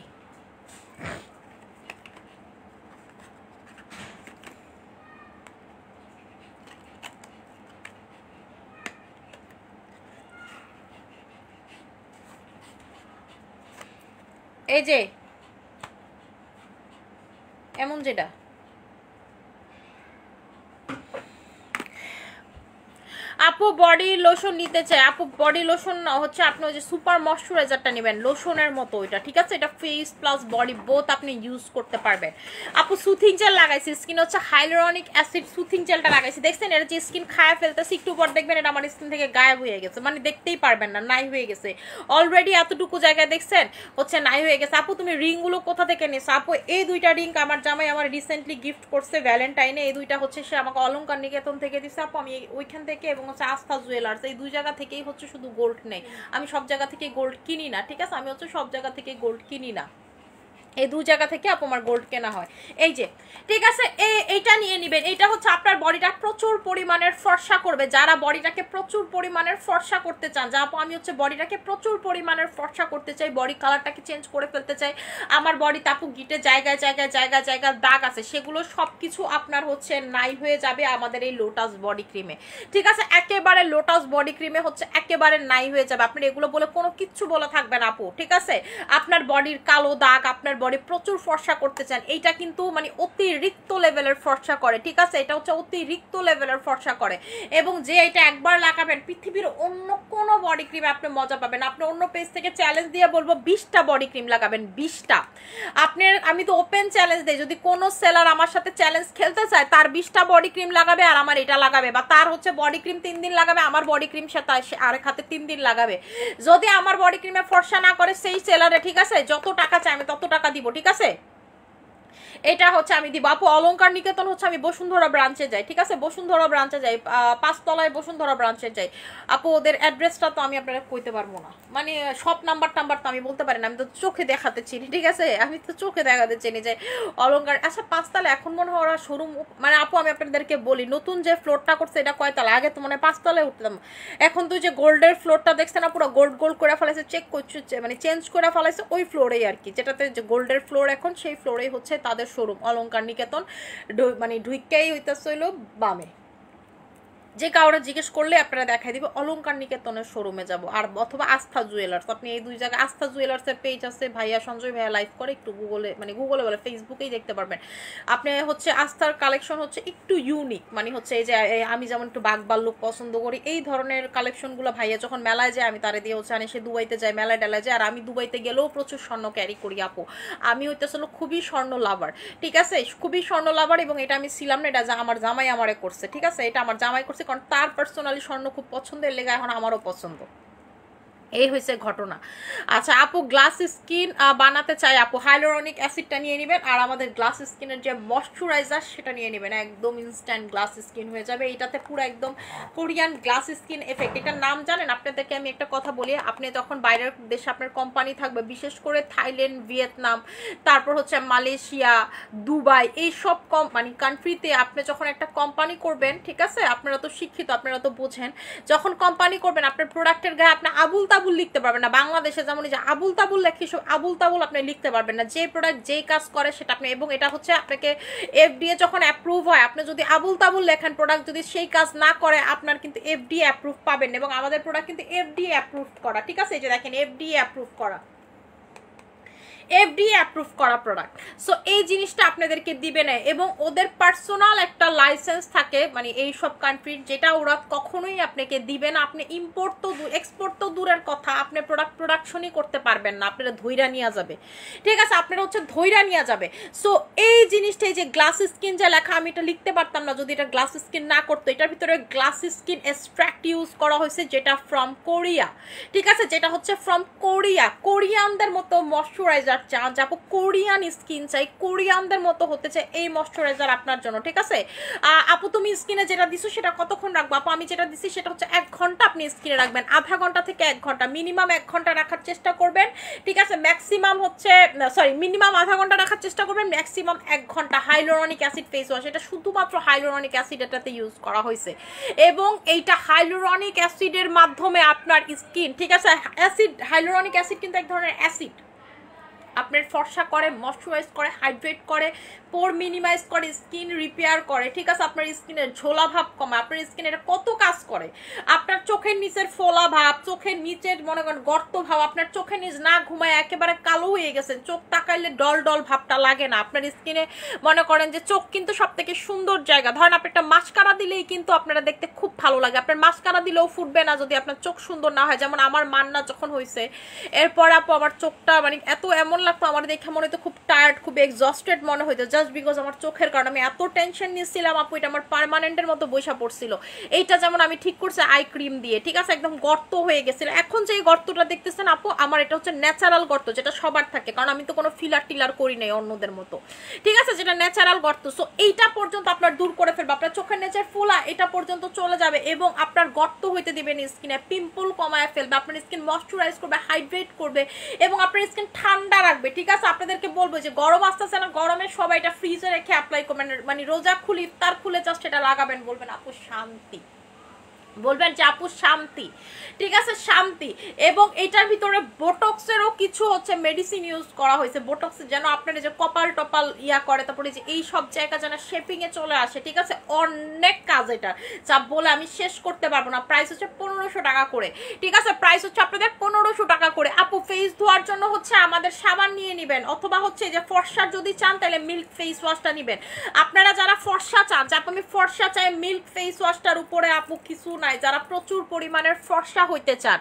এই যে এমন যেটা আপু বডি লোশন নিতে চাই, আপু বডি লোশন হচ্ছে আপনি ওই যে সুপার ময়শ্চারাইজারটা নেবেন, লোশনের মতো ওইটা, ঠিক আছে? এটা ফেস প্লাস বডি বোথ আপনি ইউজ করতে পারবেন। আপু সুথিং জেল লাগাইছি, স্কিন হচ্ছে হাইলোরনিক অ্যাসিড সুথিং জেলটা লাগাইছি, দেখছেন? এটা যে স্কিন খায় ফেলতেছি, একটু পর দেখবেন এটা আমার স্কিন থেকে গায়েব হয়ে গেছে, মানে দেখতেই পারবেন না, নাই হয়ে গেছে অলরেডি, এতটুকু জায়গায় দেখছেন হচ্ছে নাই হয়ে গেছে। আপু তুমি রিংগুলো কোথা থেকে নিয়েছো? আপু এই 2টা রিং আমার জামাই আমার রিসেন্টলি গিফট করছে ভ্যালেন্টাইনে, এই 2টা হচ্ছে সে আমাকে অলংকার নিকেতন থেকে দিচ্ছে আপু, আমি ওইখান থেকে, এবং হচ্ছে আস্থা জুয়েলার্স, এই 2 জায়গা থেকেই হচ্ছে শুধু গোল্ড নেই, আমি সব জায়গা থেকে গোল্ড কিনি না, ঠিক আছে? আমি হচ্ছে সব জায়গা থেকে গোল্ড কিনি না, এই 2 জায়গা থেকে আপু আমার গোল্ড কেনা হয়। এই যে, ঠিক আছে? এইটা নিয়ে নেবেন, এইটা হচ্ছে আপনার বডিটা প্রচুর পরিমাণের ফর্সা করবে, যারা বডিটাকে প্রচুর পরিমাণের ফর্সা করতে চান, যা আপু আমি হচ্ছে বডিটাকে প্রচুর পরিমাণের ফর্সা করতে চাই, বডি কালারটাকে চেঞ্জ করে ফেলতে চাই, আমার বডিতে আপু গিটে জায়গায় জায়গায় জায়গায় জায়গায় দাগ আছে, সেগুলো সব কিছু আপনার হচ্ছে নাই হয়ে যাবে আমাদের এই লোটাস বডি ক্রিমে, ঠিক আছে? একেবারে লোটাস বডি ক্রিমে হচ্ছে একেবারে নাই হয়ে যাবে, আপনার এগুলো বলে কোনো কিচ্ছু বলে থাকবে না আপু, ঠিক আছে? আপনার বডির কালো দাগ, আপনার বডি প্রচুর ফর্সা করতে চান, এইটা কিন্তু মানে অতিরিক্ত লেভেলের ফর্সা করে, ঠিক আছে? এটা হচ্ছে অতিরিক্ত লেভেলের ফর্সা করে, এবং যে এটা একবার লাগাবেন পৃথিবীর অন্য কোনো বডি ক্রিমে আপনি মজা পাবেন। আপনি অন্য পেজ থেকে চ্যালেঞ্জ দিয়ে বলবো 20টা বডি ক্রিম লাগাবেন, 20টা। আপনার আমি তো ওপেন চ্যালেঞ্জ দেই, যদি কোনো সেলার আমার সাথে চ্যালেঞ্জ খেলতে চায়, তার 20টা বডি ক্রিম লাগাবে আর আমার এটা লাগাবে, বা তার হচ্ছে বডি ক্রিম 3 দিন লাগাবে, আমার বডি ক্রিম সে আরেক হাতে 3 দিন লাগাবে। যদি আমার বডি ক্রিমে ফর্সা না করে সেই সেলারে, ঠিক আছে, যত টাকা চাই আমি তত টাকা দিব, ঠিক আছে? এটা হচ্ছে আমি দিব। আপু অলংকার নিকেতন হচ্ছে আমি বসুন্ধরা ব্রাঞ্চে যাই, ঠিক আছে? বসুন্ধরা ব্রাঞ্চে যাই, 5 তলায় বসুন্ধরা ব্রাঞ্চে যাই। আপু ওদের অ্যাড্রেসটা তো আমি আপনারা কইতে পারবো না, মানে সব নাম্বার তো আমি বলতে পারি না, আমি তো চোখে দেখাতে চিনি, ঠিক আছে? আমি তো চোখে দেখাতে চিনি যে অলংকার, আচ্ছা 5 তলা, এখন মনে হয় ওরা শোরুম, মানে আপু আমি আপনাদেরকে বলি, নতুন যে ফ্লোরটা করছে এটা কয় তলা? আগে তো মানে 5 তলায় উঠতাম, এখন তো যে গোল্ডের ফ্লোরটা দেখছেন না, পুরো গোল্ড গোল্ড করে ফেলাইছে, চেক করছে, মানে চেঞ্জ করে ফেলাইছে ওই ফ্লোরেই আর কি, যেটাতে যে গোল্ডের ফ্লোর এখন, সেই ফ্লোরেই হচ্ছে তাদের শোরুম অলংকার নিকেতন, মানে ঢুইকাই হইতেছে হইলো বামে। যে কাউরে জিজ্ঞেস করলে আপনারা দেখাই দিবে অলংকার নিকেতনের শোরুমে যাব আর অথবা আস্থা জুয়েলার্স, আপনি এই দুই জায়গায় আস্থা জুয়েলার্সের পেজ আছে, ভাইয়া সঞ্জয় ভাইয়া লাইভ করে, একটু গুগলে মানে গুগলে বলে ফেসবুকেই দেখতে পারবেন। আপনি হচ্ছে আস্থার কালেকশন হচ্ছে একটু ইউনিক, মানে হচ্ছে এই যে আমি যেমন একটু বাগবাল লুক পছন্দ করি, এই ধরনের কালেকশনগুলো ভাইয়া যখন মেলায় যায় আমি তারে দিয়ে হচ্ছে আনি, সে দুবাইতে যায় মেলায় ডেলায় যায়, আর আমি দুবাইতে গেলেও প্রচুর স্বর্ণ ক্যারি করি আপু। আমি হইতেছিল খুবই স্বর্ণ লাভার, ঠিক আছে, খুবই স্বর্ণ লাভার, এবং এটা আমি ছিলাম না, এটা আমার জামাই আমারে করছে, ঠিক আছে, এটা আমার জামাই করছে, কারণ তার পার্সোনালি স্বর্ণ খুব পছন্দের লেগে এখন আমারও পছন্দ, এই হয়েছে ঘটনা। আচ্ছা আপু গ্লাস স্কিন বানাতে চাই আপু, হাইলোরনিক অ্যাসিডটা নিয়ে নেবেন, আর আমাদের গ্লাস স্কিনের যে ময়শ্চারাইজার সেটা নিয়ে নেবেন, একদম ইনস্ট্যান্ট গ্লাস স্কিন হয়ে যাবে, এটাতে পুরো একদম কোরিয়ান গ্লাস স্কিন এফেক্ট। এটার নাম জানেন? আপনাদেরকে আমি একটা কথা বলি, আপনি যখন বাইরের দেশে আপনার কোম্পানি থাকবে, বিশেষ করে থাইল্যান্ড, ভিয়েতনাম, তারপর হচ্ছে মালয়েশিয়া, দুবাই, এই সব মানে কান্ট্রিতে আপনি যখন একটা কোম্পানি করবেন, ঠিক আছে, আপনারা তো শিক্ষিত, আপনারা তো বোঝেন, যখন কোম্পানি করবেন আপনার প্রোডাক্টের গায়ে আপনি আবুল তাবুল লিখতে পারবেন না। বাংলাদেশে যেমন যে আবুল তাবুল লেখি, সব আবুল তাবুল আপনি লিখতে পারবেন না, যে প্রোডাক্ট যেই কাজ করে সেটা আপনি, এবং এটা হচ্ছে আপনাকে এফডিএ যখন অ্যাপ্রুভ হয়, আপনি যদি আবুল তাবুল লেখেন প্রোডাক্ট যদি সেই কাজ না করে, আপনার কিন্তু এফডিএ অ্যাপ্রুভ পাবেন, এবং আমাদের প্রোডাক্ট কিন্তু এফডিএ অ্যাপ্রুভ করা, ঠিক আছে, এই যে দেখেন এফডিএ অ্যাপ্রুভ করা, এফডিএ অ্যাপ্রুভ করা প্রোডাক্ট। সো এই জিনিসটা আপনাদেরকে দিবে না, এবং ওদের পার্সোনাল একটা লাইসেন্স থাকে মানে এই সব কান্ট্রির, যেটা ওরা কখনোই আপনাকে দিবে না। আপনি ইম্পোর্ট তো এক্সপোর্ট তো দূরের কথা, আপনি প্রোডাক্ট প্রোডাকশনই করতে পারবেন না, আপনারা ধৈর্য নিয়ে যাবে, ঠিক আছে, আপনারা হচ্ছে ধৈর্য নিয়ে যাবে। সো এই জিনিসটা, এই যে গ্লাস স্কিন যা লেখা, আমি এটা লিখতে পারতাম না যদি এটা গ্লাস স্কিন না করতো। এটার ভিতরে গ্লাস স্কিন এক্সট্রাক্ট ইউজ করা হয়েছে, যেটা ফ্রম কোরিয়া, ঠিক আছে, যেটা হচ্ছে ফ্রম কোরিয়া। কোরিয়ানদের মতো ময়শ্চারাইজার চান, যাবো কোরিয়ান স্কিন চাই, কোরিয়ানদের মতো হতে চাই, এই ময়শ্চারাইজার আপনার জন্য, ঠিক আছে। আপু তুমি স্কিনে যেটা দিছো সেটা কতক্ষণ রাখবো? আপু আমি যেটা দিছি সেটা হচ্ছে 1 ঘন্টা আপনি স্কিনে রাখবেন, আধা ঘন্টা থেকে 1 ঘন্টা, মিনিমাম 1 ঘন্টা রাখার চেষ্টা করবেন, ঠিক আছে, ম্যাক্সিমাম হচ্ছে মিনিমাম আধা ঘন্টা রাখার চেষ্টা করবেন, ম্যাক্সিমাম 1 ঘন্টা। হাইলোরনিক অ্যাসিড ফেস ওয়াশ, এটা শুধুমাত্র হাইলোরনিক অ্যাসিড এটাতে ইউজ করা হয়েছে, এবং এইটা হাইলোরনিক অ্যাসিডের মাধ্যমে আপনার স্কিন, ঠিক আছে, অ্যাসিড, হাইলোরনিক অ্যাসিড কিন্তু এক ধরনের অ্যাসিড, আপনার ফর্সা করে, ময়শ্চারাইজ করে, হাইড্রেট করে, পোর মিনিমাইজ করে, স্কিন রিপেয়ার করে, ঠিক আছে, আপনার স্কিনের ঝোলা ভাব কমায়, আপনার স্কিনের কত কাজ করে, আপনার চোখের নিচের ফোলা ভাব, চোখের নিচের মনে করেন গর্ত ভাব, আপনার চোখের নিচ না ঘুমায় একেবারে কালো হয়ে গেছে, চোখ তাকাইলে ডল ডল ভাবটা লাগে না আপনার স্কিনে, মনে করেন যে চোখ কিন্তু সব থেকে সুন্দর জায়গা, ধরেন আপনি একটা মাস্কারা দিলেই কিন্তু আপনারা দেখতে খুব ভালো লাগে, আপনার মাস্কারা দিলেও ফুটবে না যদি আপনার চোখ সুন্দর না হয়। যেমন আমার মান্না যখন হয়েছে, এরপর আপু আমার চোখটা মানে এত এমন লাগতো, আমার দেখে মনে হতো খুব টায়ার্ড, খুব এক্সস্টেড মনে হইতো, জাস্ট বিকজ আমার চোখের কারণে আমি এত টেনশন নিয়েছিলাম আপু, এটা আমার পার্মানেন্টের মতো বৈশা পড়ছিল। এইটা যেমন আমি ঠিক করছি আই ক্রিম দিয়ে, ঠিক আছে, একদম গর্ত হয়ে গেছিল। এখন যে গর্তটা দেখতেছেন আপু, আমার এটা হচ্ছে ন্যাচারাল গর্ত, যেটা সবার থাকে, কারণ আমি তো কোনো ফিলার টিলার করি নাই অন্যদের মতো, ঠিক আছে, যেটা ন্যাচারাল গর্ত। সো এইটা পর্যন্ত আপনার দূর করে ফেলবে, আপনার চোখের নিচের ফোলা এটা পর্যন্ত চলে যাবে, এবং আপনার গর্ত হইতে দিবেন স্কিনে, পিম্পল কমায় ফেলবে, আপনার স্কিন ময়শ্চারাইজ করবে, হাইড্রেট করবে, এবং আপনার স্কিন ঠান্ডা রাখবে, ঠিক আছে। আপনাদেরকে বলবো যে গরম আসতেছে না, গরমে সবাই এটা ফ্রিজে রেখে অ্যাপ্লাই করবেন, মানে রোজা খুলি ইফতার খুলে জাস্ট এটা লাগাবেন, বলবেন আপু শান্তি, বলবেন যে আপু শান্তি, ঠিক আছে, শান্তি। এবং এটার ভিতরে বোটক্সেরও কিছু হচ্ছে মেডিসিন ইউজ করা হয়েছে, বোটক্স যেন আপনার যে কপাল টপাল ইয়া করে, তারপরে যে এই সব জায়গা যেন শেপিং এ চলে আসে, ঠিক আছে, অনেক কাজ এটা, যা বলে আমি শেষ করতে পারবো না। প্রাইস হচ্ছে 1500 টাকা করে, ঠিক আছে, প্রাইস হচ্ছে আপনাদের 1500 টাকা করে। আপু ফেস ধোয়ার জন্য হচ্ছে আমাদের সাবান নিয়ে নেবেন, অথবা হচ্ছে যে ফর্সা যদি চান তাহলে মিল্ক ফেস ওয়াশটা নেবেন। আপনারা যারা ফর্সা চান, যে আমি ফর্সা চাই, মিল্ক ফেস ওয়াশটার উপরে আপু কিছু নাই, যারা প্রচুর পরিমাণের ফর্সা হইতে চান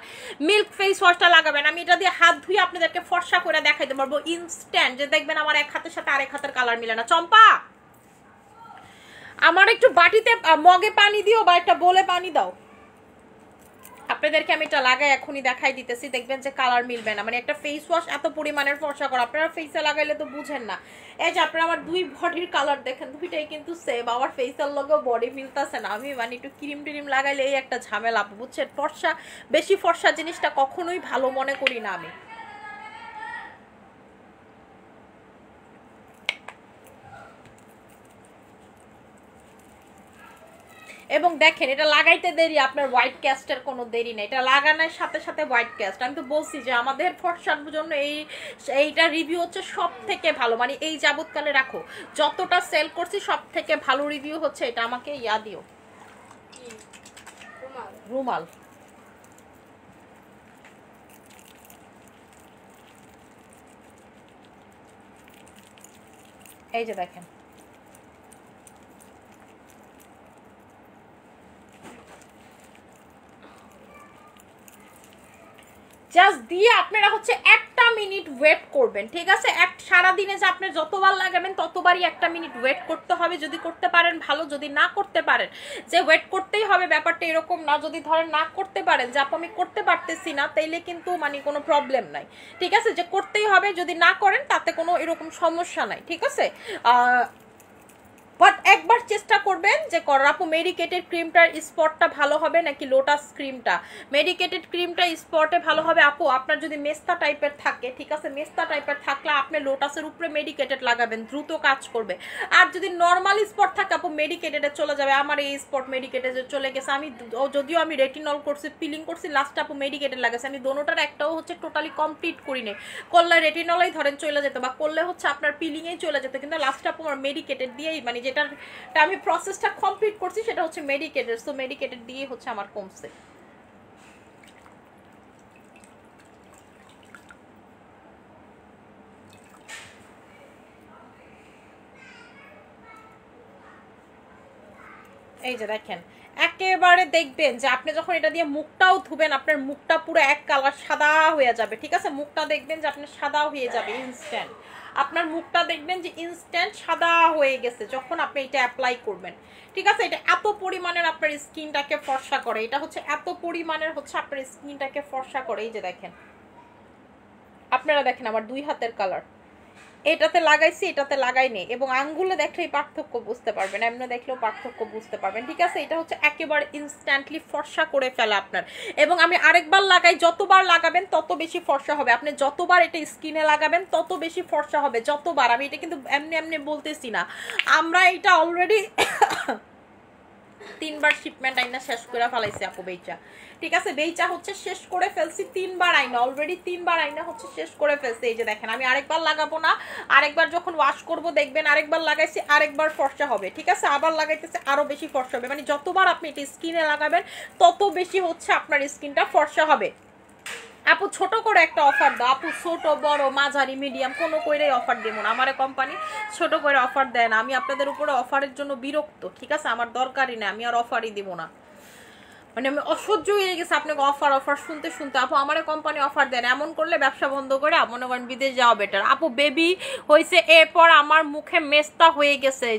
মিল্ক ফেস ওয়াশটা লাগাবেন। আমি এটা দিয়ে হাত ধুয়ে আপনাদেরকে ফর্সা করে দেখাইতে পারবো ইনস্ট্যান্ট, যে দেখবেন আমার এক হাতের সাথে আরেক হাতের কালার মিলে না। চম্পা আমার একটু বাটিতে মগে পানি দিও, বা একটা বলে পানি দাও, আপনাদেরকে আমি এটা লাগাই এখনই দেখাই দিতেছি, দেখবেন যে কালার মিলবে না। মানে একটা ফেস ওয়াশ এত পরিমাণের ফর্সা করা, আপনারা ফেসে লাগাইলে তো বুঝেন না। এই যে আপনারা আমার দুই বডির কালার দেখেন, দুইটাই কিন্তু সেম, আমার ফেসের লগেও বডি মিলতেছে না। আমি মানে একটু ক্রিম টিরিম লাগাইলে এই একটা ঝামেলা, বুঝছেন, ফর্সা বেশি ফর্সা জিনিসটা কখনোই ভালো মনে করি না আমি। এবং দেখেন এটা লাগাইতে দেরি, আপনার হোয়াইট ক্যাস্টের কোনো দেরি নেই, এটা লাগানোর সাথে সাথে হোয়াইট ক্যাস্ট। আমি তো বলছি যে আমাদের ফর্সার জন্য এইটা রিভিউ হচ্ছে সব থেকে ভালো, মানে এই যাবৎকালে রাখো যতটা সেল করছি সব থেকে ভালো রিভিউ হচ্ছে এটা। আমাকে ইয়া দিও, রুমাল, এই যে দেখেন জাস্ট দিয়ে আপনারা হচ্ছে 1টা মিনিট ওয়েট করবেন, ঠিক আছে? সারাদিনে যে আপনি যতবার লাগাবেন ততবারই 1টা মিনিট ওয়েট করতে হবে। যদি করতে পারেন ভালো, যদি না করতে পারেন যে ওয়েট করতেই হবে ব্যাপারটা এরকম না। যদি ধরেন না করতে পারেন যে আপু আমি করতে পারতেছি না, তাইলে কিন্তু মানে কোনো প্রবলেম নাই, ঠিক আছে? যে করতেই হবে, যদি না করেন তাতে কোনো এরকম সমস্যা নাই, ঠিক আছে? বাট একবার চেষ্টা করবেন যে আপু মেডিকেটেড ক্রিমটার স্পটটা ভালো হবে নাকি লোটাস ক্রিমটা। মেডিকেটেড ক্রিমটা স্পটে ভালো হবে আপু আপনার যদি মেস্তা টাইপের থাকে, ঠিক আছে? মেস্তা টাইপের থাকলে আপনি লোটাসের উপরে মেডিকেটেড লাগাবেন, দ্রুত কাজ করবে। আর যদি নর্মাল স্পট থাকে আপু মেডিকেটেডে চলে যাবে। আমার এই স্পট মেডিকেটেডে চলে গেছে, আমি যদিও আমি রেটিনল করছি, পিলিং করছি, লাস্টে আপু মেডিকেটেড লাগাছে। আমি দোনোটার একটাও হচ্ছে টোটালি কমপ্লিট করি নি। করলে রেটিনলেই ধরেন চলে যেত, বা করলে হচ্ছে আপনার পিলিংয়েই চলে যেত, কিন্তু লাস্টে আপু আমার মেডিকেটেড দিয়েই মানে যেটা আমি প্রসেসটা কমপ্লিট করছি সেটা হচ্ছে মেডিকেটেড। সো মেডিকেটেড দিয়ে হচ্ছে আমার কমছে। এই যে দেখেন একেবারে দেখবেন যে আপনি যখন এটা দিয়ে মুখটাও ধুবেন আপনার মুখটা পুরো এক কালার সাদা হয়ে যাবে, ঠিক আছে? মুখটা দেখবেন যে আপনার সাদা হয়ে যাবে ইনস্ট্যান্ট। আপনার মুখটা দেখবেন যে ইনস্ট্যান্ট সাদা হয়ে গেছে যখন আপনি এটা অ্যাপ্লাই করবেন, ঠিক আছে? এটা এত পরিমাণের আপনার স্কিনটাকে ফর্সা করে, এটা হচ্ছে এত পরিমাণের হচ্ছে আপনার স্কিনটাকে ফর্সা করে। এই যে দেখেন, আপনারা দেখেন আমার 2 হাতের কালার, এটাতে লাগাইছি এটাতে লাগাইনি, এবং আঙ্গুলে দেখলেই পার্থক্য বুঝতে পারবেন, এমনি দেখলেও পার্থক্য বুঝতে পারবেন, ঠিক আছে? এটা হচ্ছে একেবারে ইনস্ট্যান্টলি ফর্সা করে ফেলে আপনার। এবং আমি আরেকবার লাগাই, যতবার লাগাবেন তত বেশি ফর্সা হবে। আপনি যতবার এটা স্কিনে লাগাবেন তত বেশি ফর্সা হবে, যতবার। আমি এটা কিন্তু এমনি এমনি বলতেছি না, আমরা এটা অলরেডি 3বার শিপমেন্ট আইনা শেষ করে ফেলাইছি আপু বেচা, ঠিক আছে? বেচা হচ্ছে শেষ করে ফেলছি 3বার আইনা, অলরেডি 3বার আইনা হচ্ছে শেষ করে ফেলছি। এই যে দেখেন আমি আরেকবার লাগাবো না, আরেকবার যখন ওয়াশ করব দেখবেন আরেকবার লাগাইছি আরেকবার ফর্সা হবে, ঠিক আছে? আবার লাগাইতেছে আরো বেশি ফর্সা হবে। মানে যতবার আপনি এটা স্কিনে লাগাবেন তত বেশি হচ্ছে আপনার স্কিনটা ফর্সা হবে। আপু ছোট করে একটা অফার দাও আপু, ছোট বড় মাঝারি মিডিয়াম কোনো কইরেই অফার দেবো না, আমার কোম্পানি ছোট করে অফার দেয় না। আমি আপনাদের উপরে অফারের জন্য বিরক্ত, ঠিক আছে? আমার দরকারই না, আমি আর অফারই দিব না। মানে আমি অসহ্য হয়ে গেছে আপনাকে অফার অফার শুনতে শুনতে। আপু আমার কোম্পানি অফার দেন, এমন করলে ব্যবসা বন্ধ করে মনে করেন বিদেশ যাওয়া বেটার। আপু বেবি হয়েছে, এরপর আমার মুখে মেস্তা হয়ে গেছে,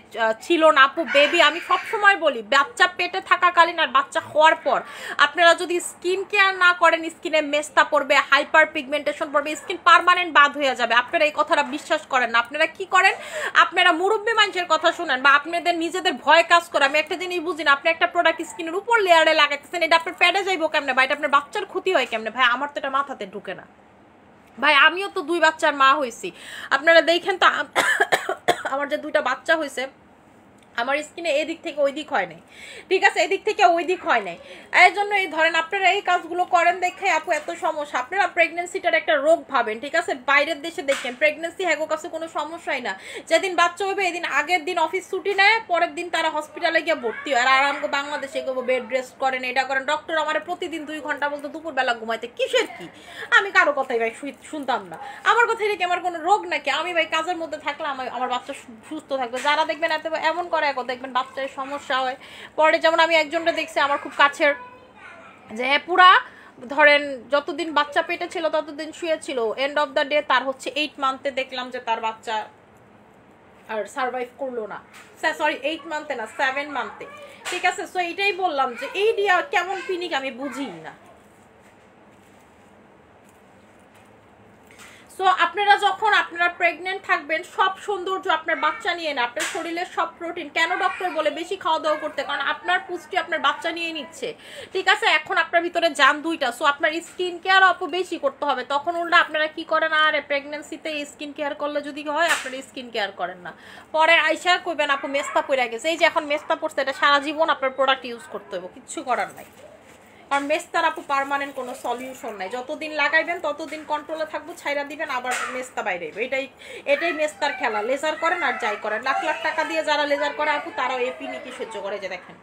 ছিল না আপু বেবি। আমি সবসময় বলি বাচ্চা পেটে থাকাকালীন আর বাচ্চা হওয়ার পর আপনারা যদি স্কিন কেয়ার না করেন স্কিনে মেস্তা পড়বে, হাইপার পিগমেন্টেশন পড়বে, স্কিন পার্মানেন্ট বাদ হয়ে যাবে। আপনারা এই কথাটা বিশ্বাস করেন না। আপনারা কি করেন, আপনারা মুরব্বী মানুষের কথা শুনেন বা আপনাদের নিজেদের ভয় কাজ করে। আমি একটা জিনিস বুঝি না, আপনি একটা প্রোডাক্ট স্কিনের উপর লেয়ারে লাগাই এটা আপনার প্যাডে যাইবো কেমনে ভাই? এটা আপনার বাচ্চার ক্ষতি হয় কেমনে ভাই? আমার তো এটা মাথাতে ঢুকে না ভাই। আমিও তো 2 বাচ্চার মা হয়েছি, আপনারা দেখেন তো আমার যে 2টা বাচ্চা হয়েছে আমার স্কিনে এদিক থেকে ওই দিক হয় নাই, ঠিক আছে? এদিক থেকে ওই দিক হয় নাই। এর জন্য এই ধরেন আপনারা এই কাজগুলো করেন দেখে আপু এত সমস্যা। আপনারা প্রেগনেন্সিটার একটা রোগ ভাবেন, ঠিক আছে? বাইরের দেশে দেখেন প্রেগনেন্সি হ্যাগো কাছে কোনো সমস্যাই না। যেদিন বাচ্চা হবে এদিন আগের দিন অফিস ছুটি নেয়, পরের দিন তারা হসপিটালে গিয়ে ভর্তি হয়। আর আরাম বাংলাদেশে গো বেড রেস্ট করেন, এটা করেন। ডক্টর আমার প্রতিদিন 2 ঘন্টা বলতো দুপুরবেলা ঘুমাইতে, কিসের কি? আমি কারো কথাই ভাই শুনতাম না। আমার কথাই নাকি আমার কোনো রোগ নাকি? আমি ভাই কাজের মধ্যে থাকলে আমার বাচ্চা সুস্থ থাকবে। যারা দেখবেন এত এমন করে দেখবেন বাচ্চার সমস্যা হয় পরে। যেমন আমি একজনটা দেখছি আমার খুব কাছের, যে পুরা ধরেন যতদিন বাচ্চা পেটে ছিল ততদিন শুয়েছিল, এন্ড অফ দ্য ডে তার হচ্ছে 8 মান্থে দেখলাম যে তার বাচ্চা আর সার্ভাইভ করলো না। সরি 8 মান্থে না, 7 মান্থে, ঠিক আছে? সো এইটাই বললাম যে এই দিয়া কেমন পিনিক আমি বুঝি না। সো আপনারা যখন আপনারা প্রেগনেন্ট থাকবেন সব সৌন্দর্য আপনার বাচ্চা নিয়ে না, আপনার শরীরের সব প্রোটিন। কেন ডক্টর বলে বেশি খাওয়া দাওয়া করতে? কারণ আপনার পুষ্টি আপনার বাচ্চা নিয়ে নিচ্ছে, ঠিক আছে? এখন আপনার ভিতরে যান 2টা, সো আপনার স্কিন কেয়ার অপ বেশি করতে হবে। তখন উল্টা আপনারা কি করেন, আর প্রেগনেন্সিতে স্কিন কেয়ার করলে যদি হয় আপনারা স্কিন কেয়ার করেন না, পরে আইসা কইবেন আপু মেস্তা পড়ে গেছে। এই যে এখন মেস্তা পড়ছে, এটা সারা জীবন আপনার প্রোডাক্ট ইউজ করতে হবে, কিচ্ছু করার নাই। কারণ মেস্তার আপু পার্মানেন্ট কোনো সলিউশন নাই, যতদিন লাগাইবেন ততদিন কন্ট্রোলে থাকবো, ছাইরা দিবেন আবার মেস্তা বাইরে। এটাই মেস্তার খেলা। লেজার করেন আর যাই করেন, লাখ লাখ টাকা দিয়ে যারা লেজার করে আপু তারাও এই পিনিকি সহ্য করে। যে দেখেন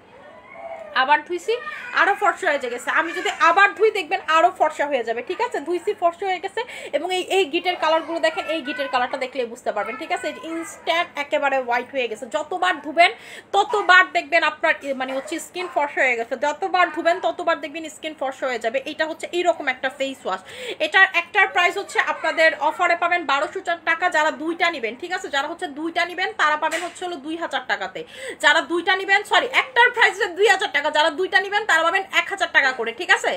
আবার ধুইছি আরো ফর্সা হয়ে গেছে, আমি যদি আবার ধুই দেখবেন আরো ফর্সা হয়ে যাবে, ঠিক আছে? ধুইছি ফর্সা হয়ে গেছে, এবং এই গিটের কালারগুলো দেখেন, এই গিটের কালারটা দেখলে বুঝতে পারবেন, ঠিক আছে? ইনস্ট্যান্ট একেবারে হোয়াইট হয়ে গেছে, যতবার ধুবেন ততবার দেখবেন আপনার মানে হচ্ছে স্কিন ফর্সা হয়ে গেছে, যতবার ধুবেন ততবার দেখবেন স্কিন ফর্সা হয়ে যাবে। এটা হচ্ছে এইরকম একটা ফেস ওয়াশ, এটার একটার প্রাইস হচ্ছে আপনাদের অফারে পাবেন 1200 টাকা যারা দুইটা নেবেন, ঠিক আছে? যারা হচ্ছে দুইটা নেবেন তারা পাবেন হচ্ছে হলো 2000 টাকাতে, যারা দুইটা নেবেন সরি একটার প্রাইস 2000 টাকা, যারা দুইটা নেবেন তারা পাবেন 1000 টাকা করে, ঠিক আছে?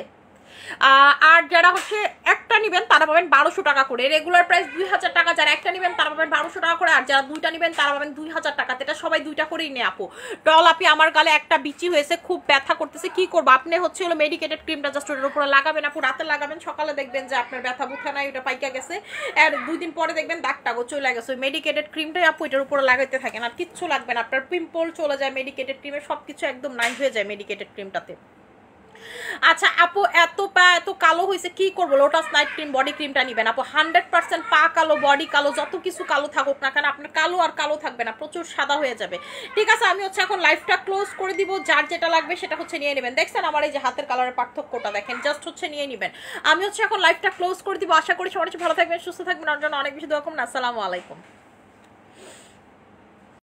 আর যারা হচ্ছে একটা নেবেন তারা পাবেন 1200 টাকা করে, রেগুলার প্রাইস 2000 টাকা, যারা একটা নেবেন তারা পাবেন 1200 টাকা করে, আর যারা দুইটা নেবেন তারা পাবেন 2000 টাকা। এটা সবাই দুইটা করেই নেয় আপু। ডল আপি আমার গালে একটা বিচি হয়েছে, খুব ব্যথা করতেছে, কি করবো? আপনি হচ্ছে হলো মেডিকেটেড ক্রিমটা জাস্ট ওটার উপরে লাগাবেন আপু, রাতে লাগাবেন, সকালে দেখবেন যে আপনার ব্যথা বুথা নাই, ওটা পাইকা গেছে, আর 2 দিন পরে দেখবেন দাগটাগো চলে গেছে। ওই মেডিকেটেড ক্রিমটাই আপু এটার উপরে লাগাইতে থাকেন, আর কিচ্ছু লাগবে না, আপনার পিম্পল চলে যায় মেডিকেটেড ক্রিমে, সবকিছু একদম নাই হয়ে যায় মেডিকেটেড ক্রিমটাতে। আচ্ছা আপু, এত পা এত কালো হয়েছে, কি করবো? লোটাস নাইট ক্রিম বডি ক্রিমটা নিবেন আপু, 100% পা কালো, বডি কালো, যত কিছু কালো থাকুক না কেন আপনার কালো আর কালো থাকবে না, প্রচুর সাদা হয়ে যাবে, ঠিক আছে? আমি হচ্ছে এখন লাইফটা ক্লোজ করে দিব, যার যেটা লাগবে সেটা হচ্ছে নিয়ে নেবেন। দেখছেন আমার এই যে হাতের কালারের পার্থক্যটা দেখেন, জাস্ট হচ্ছে নিয়ে নেবেন। আমি হচ্ছে এখন লাইফটা ক্লোজ করে দিব, আশা করি সবাই ভালো থাকবেন, সুস্থ থাকবেন, আমার জন্য অনেক বেশি দোয়া করবেন। আসসালামু আলাইকুম।